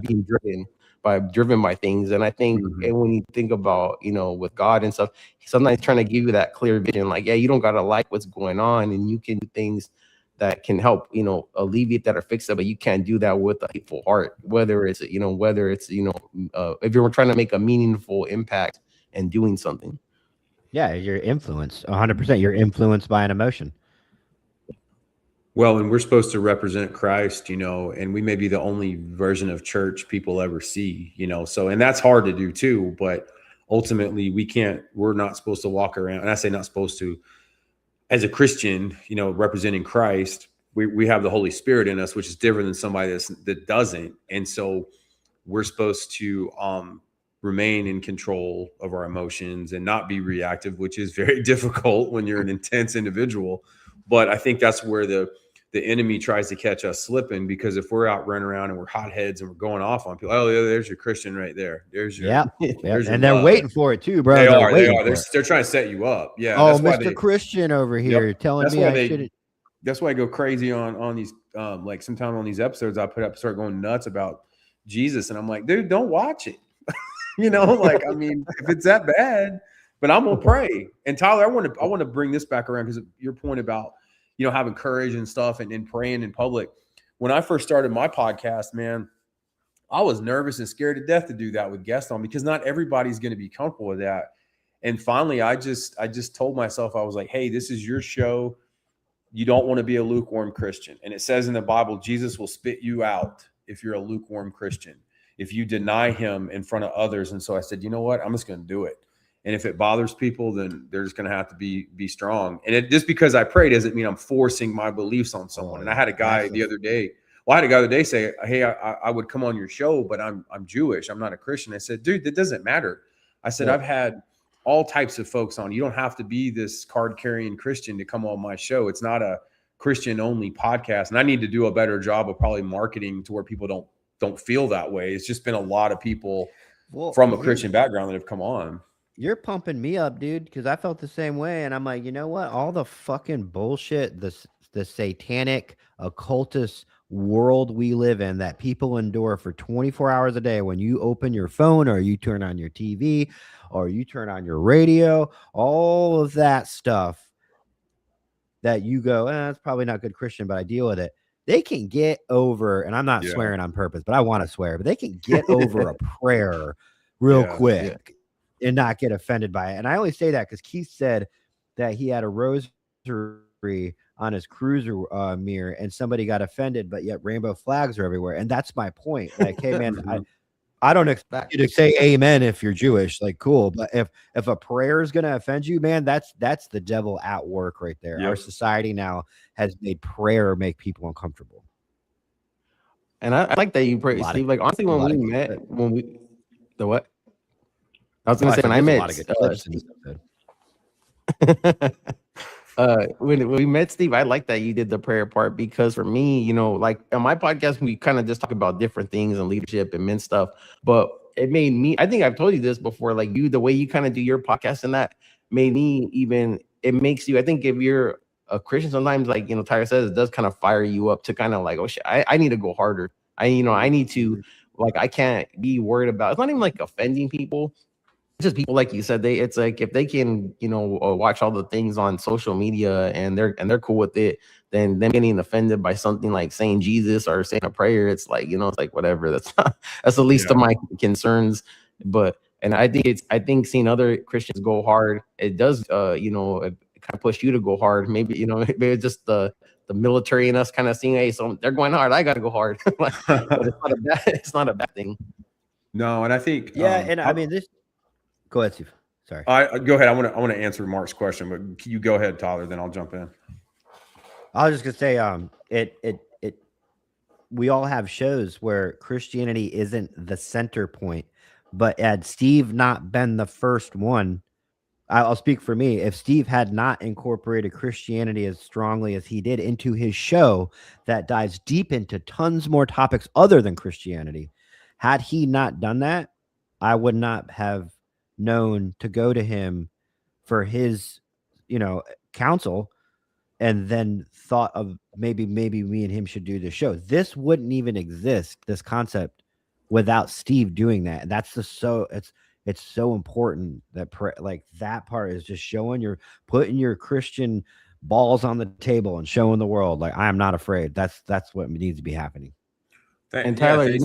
being driven by things. And I think, and when you think about, with God and stuff, sometimes trying to give you that clear vision, like, yeah, you don't got to like what's going on, and you can do things that can help, alleviate that or fix it, but you can't do that with a hateful heart, whether it's, if you're trying to make a meaningful impact and doing something. Yeah, you're influenced 100%. You're influenced by an emotion. Well, and we're supposed to represent Christ, and we may be the only version of church people ever see, so, and that's hard to do too, but ultimately we're not supposed to walk around, and I say not supposed to, as a Christian, representing Christ, we have the Holy Spirit in us, which is different than somebody that doesn't. And so we're supposed to remain in control of our emotions and not be reactive, which is very difficult when you're an intense individual. But I think that's where the enemy tries to catch us slipping, because if we're out running around and we're hotheads and we're going off on people, oh, yeah, there's your Christian right there. There's your, there's your and they're waiting for it too, bro. They are. They're trying to set you up. Yeah. Oh, that's Mr. Christian over here telling me I should. That's why I go crazy on these, like sometimes on these episodes, I start going nuts about Jesus, and I'm like, dude, don't watch it. Like, I mean, if it's that bad, but I'm gonna pray. And Tyler, I want to bring this back around, because your point about, having courage and stuff and praying in public. When I first started my podcast, man, I was nervous and scared to death to do that with guests on, because not everybody's going to be comfortable with that. And finally, I just told myself, I was like, hey, this is your show. You don't want to be a lukewarm Christian. And it says in the Bible, Jesus will spit you out if you're a lukewarm Christian, if you deny him in front of others. And so I said, you know what? I'm just going to do it. And if it bothers people, then they're just going to have to be strong. And just because I pray doesn't mean I'm forcing my beliefs on someone. And I had a guy the other day say, hey, I would come on your show, but I'm Jewish. I'm not a Christian. I said, dude, that doesn't matter. I said, I've had all types of folks on. You don't have to be this card carrying Christian to come on my show. It's not a Christian only podcast. And I need to do a better job of probably marketing to where people don't feel that way. It's just been a lot of people from a Christian background that have come on. You're pumping me up, dude, because I felt the same way. And I'm like, you know what? All the fucking bullshit, the satanic occultist world we live in that people endure for 24 hours a day, when you open your phone or you turn on your TV or you turn on your radio, all of that stuff that you go, it's probably not good Christian, but I deal with it. They can get over, and I'm not swearing on purpose, but I want to swear, but they can get over a prayer real quick and not get offended by it. And I only say that because Keith said that he had a rosary on his cruiser mirror and somebody got offended, but yet rainbow flags are everywhere. And that's my point. Like, hey, man, I don't expect you to say amen if you're Jewish, like, cool. But if a prayer is going to offend you, man, that's the devil at work right there. Yep. Our society now has made prayer make people uncomfortable. And I like that you pray, Steve. Like, honestly, when we met, the what? I was going to say, when I met, when we met, Steve, I like that you did the prayer part, because for me, you know, like on my podcast, we kind of just talk about different things and leadership and men stuff, but it made me, I think I've told you this before, like the way you kind of do your podcast and that made me it makes you, I think if you're a Christian, sometimes, like, you know, Tyler says, it does kind of fire you up to kind of like, oh shit, I need to go harder. I need to, like, I can't be worried about, it's not even like offending people. Just people, like you said, it's like if they can, you know, watch all the things on social media and they're cool with it, then them getting offended by something like saying Jesus or saying a prayer, it's like, you know, it's like whatever. That's the least of my concerns. And I think seeing other Christians go hard, it does, you know, it kind of push you to go hard. Maybe, you know, maybe it's just the military and us kind of seeing, hey, so they're going hard, I got to go hard. But it's not a bad thing. No, and I think and I mean this. Go ahead, Steve. Sorry. Go ahead. I want to answer Mark's question, but you go ahead, Tyler. Then I'll jump in. I was just gonna say, we all have shows where Christianity isn't the center point, but had Steve not been the first one, I'll speak for me. If Steve had not incorporated Christianity as strongly as he did into his show that dives deep into tons more topics other than Christianity, had he not done that, I would not have known to go to him for his, you know, counsel, and then thought of maybe me and him should do this show. This wouldn't even exist, this concept, without Steve doing that. And that's it's so important that like that part is just putting your Christian balls on the table and showing the world, like, I am not afraid. That's what needs to be happening. And Tyler, you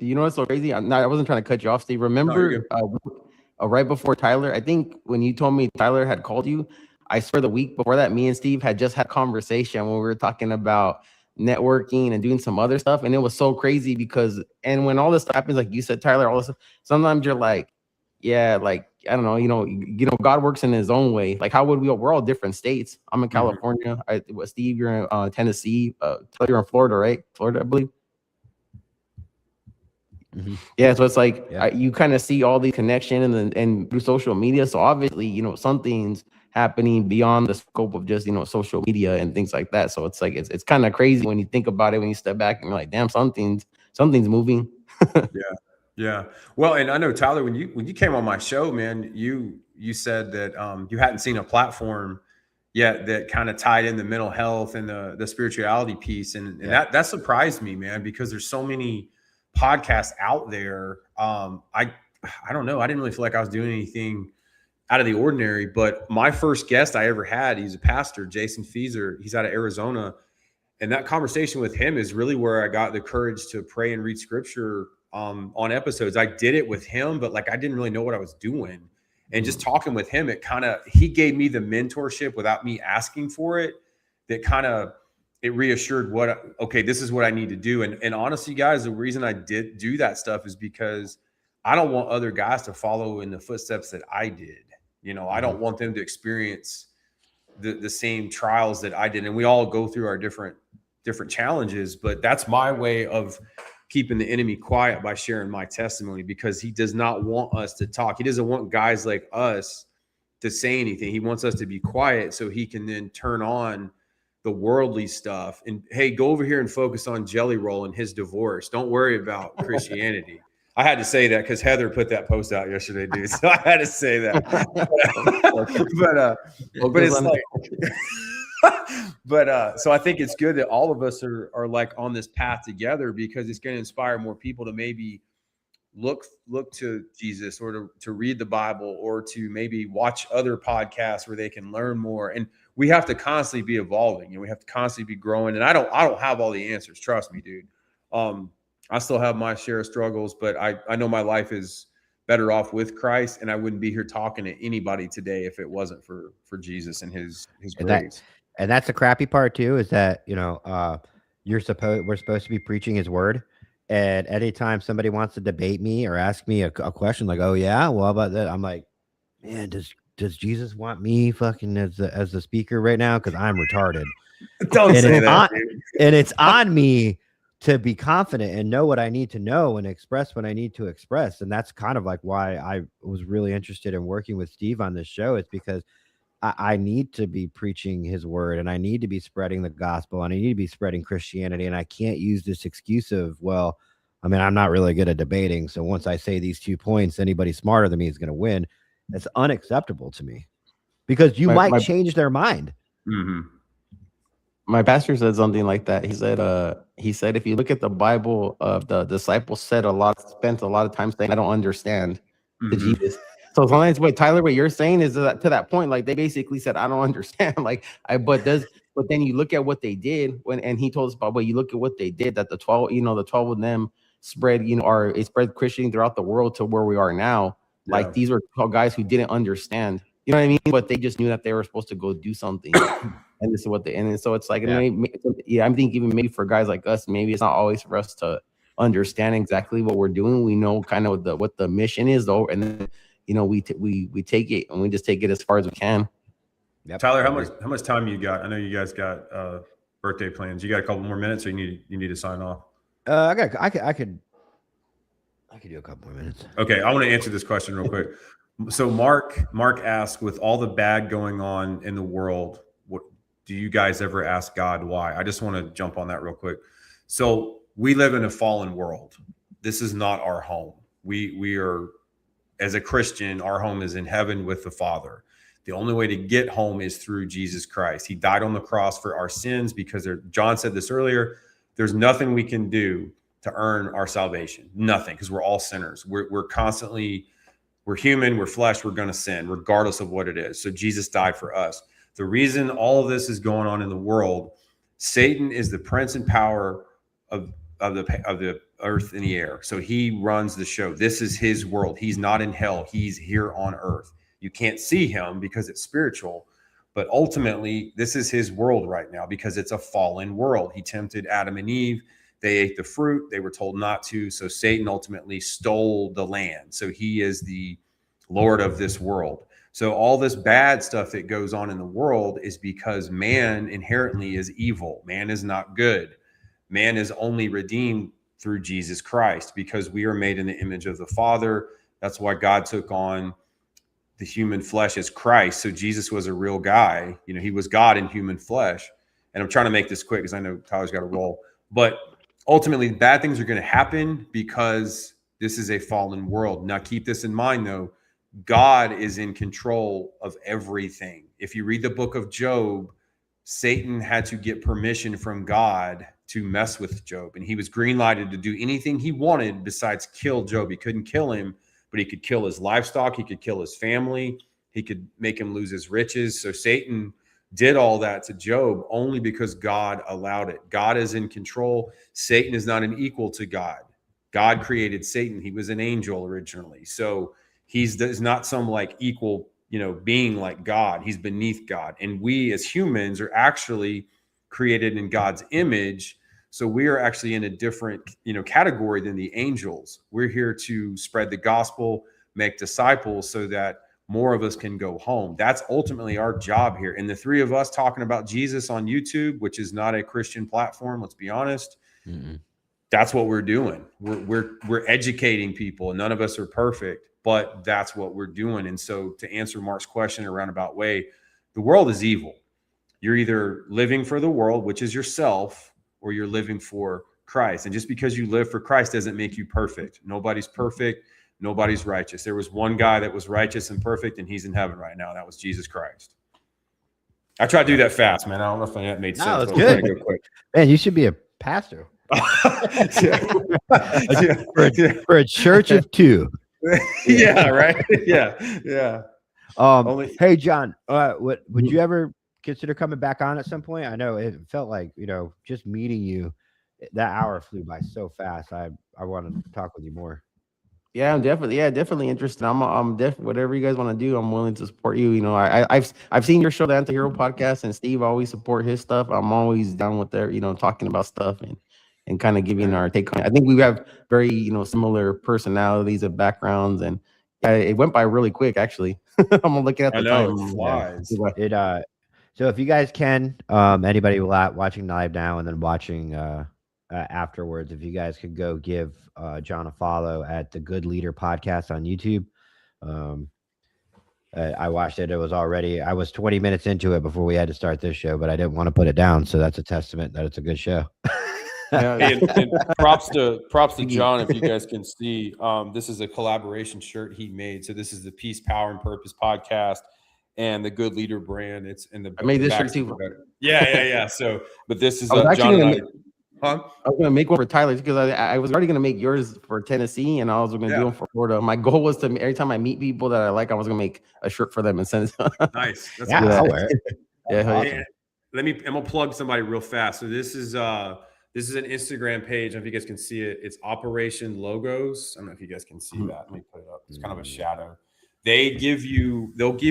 know what's so crazy? I wasn't trying to cut you off, Steve. Remember, right before Tyler, I think when you told me Tyler had called you, I swear the week before that, me and Steve had just had a conversation when we were talking about networking and doing some other stuff. And it was so crazy because, and when all this stuff happens, like you said, Tyler, all this stuff, sometimes you're like, yeah, like, I don't know, you know, God works in his own way. Like, how would we're all different states. I'm in California. Steve, you're in Tennessee. You're in Florida, right? Florida, I believe. Mm-hmm. Yeah, so it's like you kind of see all the connection and through social media. So obviously, you know, something's happening beyond the scope of just, you know, social media and things like that. So it's like it's kind of crazy when you think about it, when you step back and you're like, damn, something's moving. Yeah. Well, and I know, Tyler, when you came on my show, man, you said that you hadn't seen a platform yet that kind of tied in the mental health and the spirituality piece, and that surprised me, man, because there's so many podcasts out there. I don't know. I didn't really feel like I was doing anything out of the ordinary, but my first guest I ever had, he's a pastor, Jason Feezer. He's out of Arizona. And that conversation with him is really where I got the courage to pray and read scripture on episodes. I did it with him, but like, I didn't really know what I was doing. And just talking with him, he gave me the mentorship without me asking for it. That it reassured this is what I need to do. And honestly, guys, the reason I did do that stuff is because I don't want other guys to follow in the footsteps that I did. You know, I don't want them to experience the same trials that I did. And we all go through our different challenges, but that's my way of keeping the enemy quiet by sharing my testimony, because he does not want us to talk. He doesn't want guys like us to say anything. He wants us to be quiet so he can then turn on the worldly stuff. And hey, go over here and focus on Jelly Roll and his divorce. Don't worry about Christianity. I had to say that because Heather put that post out yesterday, dude. So I had to say that. but it's like, so I think it's good that all of us are like on this path together, because it's going to inspire more people to maybe look to Jesus, or to read the Bible, or to maybe watch other podcasts where they can learn more. And we have to constantly be evolving, and we have to constantly be growing. And I don't have all the answers. Trust me, dude. I still have my share of struggles, but I know my life is better off with Christ, and I wouldn't be here talking to anybody today if it wasn't for Jesus and his grace. And that's the crappy part too, is that, we're supposed to be preaching his word. And anytime somebody wants to debate me or ask me a question like, oh yeah, well, how about that? I'm like, man, does Jesus want me fucking as the speaker right now? Cause I'm retarded. Don't say that, dude. And it's on me to be confident and know what I need to know and express what I need to express. And that's kind of like why I was really interested in working with Steve on this show. It's because I need to be preaching his word, and I need to be spreading the gospel, and I need to be spreading Christianity. And I can't use this excuse of, well, I mean, I'm not really good at debating, so once I say these 2 points, anybody smarter than me is going to win. That's unacceptable to me, because you might change their mind. Mm-hmm. My pastor said something like that. He said, if you look at the Bible, the disciples spent a lot of time saying, I don't understand to Jesus. So sometimes what you're saying is that to that point, like they basically said, I don't understand. But then you look at what they did and he told us about, but you look at what they did, that the 12 of them spread, it spread Christianity throughout the world to where we are now. Yeah. Like these were guys who didn't understand, you know what I mean? But they just knew that they were supposed to go do something. And this is what and so it's like, I'm thinking even maybe for guys like us, maybe it's not always for us to understand exactly what we're doing. We know kind of what the mission is though. And then, we take it and we just take it as far as we can. Yep. Tyler, how much time you got? I know you guys got birthday plans. You got a couple more minutes, or you need to sign off? I could do a couple more minutes. Okay, I want to answer this question real quick. So Mark asked, with all the bad going on in the world, what do you guys ever ask God why? I just want to jump on that real quick. So we live in a fallen world. This is not our home. We are, as a Christian, our home is in heaven with the Father. The only way to get home is through Jesus Christ. He died on the cross for our sins, because John said this earlier, there's nothing we can do to earn our salvation. Nothing, because we're all sinners. We're constantly, we're human, we're flesh, we're going to sin regardless of what it is. So Jesus died for us. The reason all of this is going on in the world, Satan is the prince and power of the earth and the air. So he runs the show. This is his world. He's not in hell. He's here on earth. You can't see him because it's spiritual, but ultimately this is his world right now because it's a fallen world. He tempted Adam and Eve. They ate the fruit. They were told not to. So Satan ultimately stole the land. So he is the Lord of this world. So all this bad stuff that goes on in the world is because man inherently is evil. Man is not good. Man is only redeemed through Jesus Christ because we are made in the image of the Father. That's why God took on the human flesh as Christ. So Jesus was a real guy. He was God in human flesh. And I'm trying to make this quick because I know Tyler's got to roll. But ultimately, bad things are going to happen because this is a fallen world. Now, keep this in mind, though. God is in control of everything. If you read the book of Job, Satan had to get permission from God to mess with Job. And he was green-lighted to do anything he wanted besides kill Job. He couldn't kill him, but he could kill his livestock. He could kill his family. He could make him lose his riches. So Satan did all that to Job only because God allowed it. God is in control. Satan is not an equal to God. God created Satan. He was an angel originally. So he's not some like equal, being like God. He's beneath God. And we as humans are actually created in God's image. So we are actually in a different, category than the angels. We're here to spread the gospel, make disciples so that more of us can go home. That's ultimately our job here. And the three of us talking about Jesus on YouTube, which is not a Christian platform, let's be honest. Mm-hmm. that's what we're doing. We're educating people. None of us are perfect, but that's what we're doing. And so to answer Mark's question in a roundabout way, the world is evil. You're either living for the world, which is yourself, or you're living for Christ. And just because you live for Christ doesn't make you perfect. Nobody's perfect. Nobody's righteous. There was one guy that was righteous and perfect, and he's in heaven right now. That was Jesus Christ. I tried to do that fast, man. I don't know if that made sense. No, it's good. Go quick. Man, you should be a pastor. Yeah. For a church of two. Yeah, right. Yeah. Hey, John, would you ever consider coming back on at some point? I know it felt like, just meeting you, that hour flew by so fast. I want to talk with you more. Yeah, I'm definitely interested. I'm definitely, whatever you guys want to do, I'm willing to support you. I've seen your show, the Anti-Hero Podcast, and Steve always support his stuff. I'm always down with their, talking about stuff and kind of giving our take on it. I think we have very, similar personalities and backgrounds, and it went by really quick, actually. I'm looking at the time. It flies. So if you guys can, anybody watching live now and then watching afterwards, if you guys could go give John a follow at the Good Leader Podcast on YouTube. I watched it. I was 20 minutes into it before we had to start this show, but I didn't want to put it down. So that's a testament that it's a good show. and props to John. If you guys can see, this is a collaboration shirt he made. So this is the Peace, Power, and Purpose podcast and the Good Leader brand. It's in the. I made this shirt too. Yeah. So, but this is John and I. Huh? I was gonna make one for Tyler because I was already gonna make yours for Tennessee, and I was gonna do them for Florida. My goal was to every time I meet people that I like, I was gonna make a shirt for them and send it. Nice. That's I'll wear it. Yeah. Awesome. I'm gonna plug somebody real fast. So this is an Instagram page. I don't know if you guys can see it. It's Operation Logos. I don't know if you guys can see that. Let me put it up. It's kind of a shadow. They'll give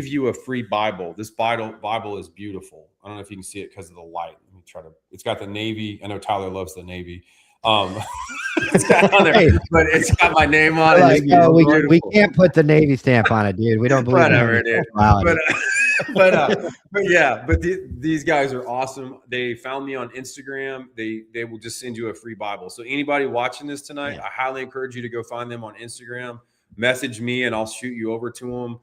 you a free Bible. This Bible is beautiful. I don't know if you can see it because of the light. Let me try to. It's got the Navy. I know Tyler loves the Navy. It's got on there, but it's got my name on it. We can't put the Navy stamp on it, dude. We don't believe whatever, dude. But these guys are awesome. They found me on Instagram. They will just send you a free Bible. So anybody watching this tonight, I highly encourage you to go find them on Instagram. Message me and I'll shoot you over to them.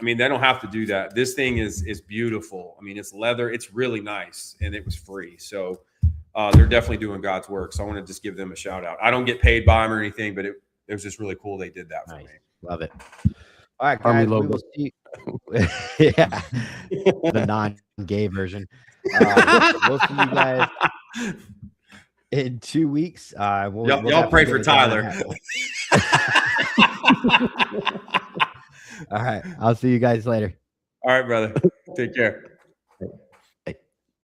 They don't have to do that. This thing is beautiful. I mean, it's leather. It's really nice, and it was free. So they're definitely doing God's work. So I want to just give them a shout out. I don't get paid by them or anything, but it was just really cool they did that for me. Love it. All right, guys, we will see. Yeah, the non-gay version. We'll see you guys in 2 weeks. Y'all pray for Tyler. All right. I'll see you guys later. All right, brother. Take care.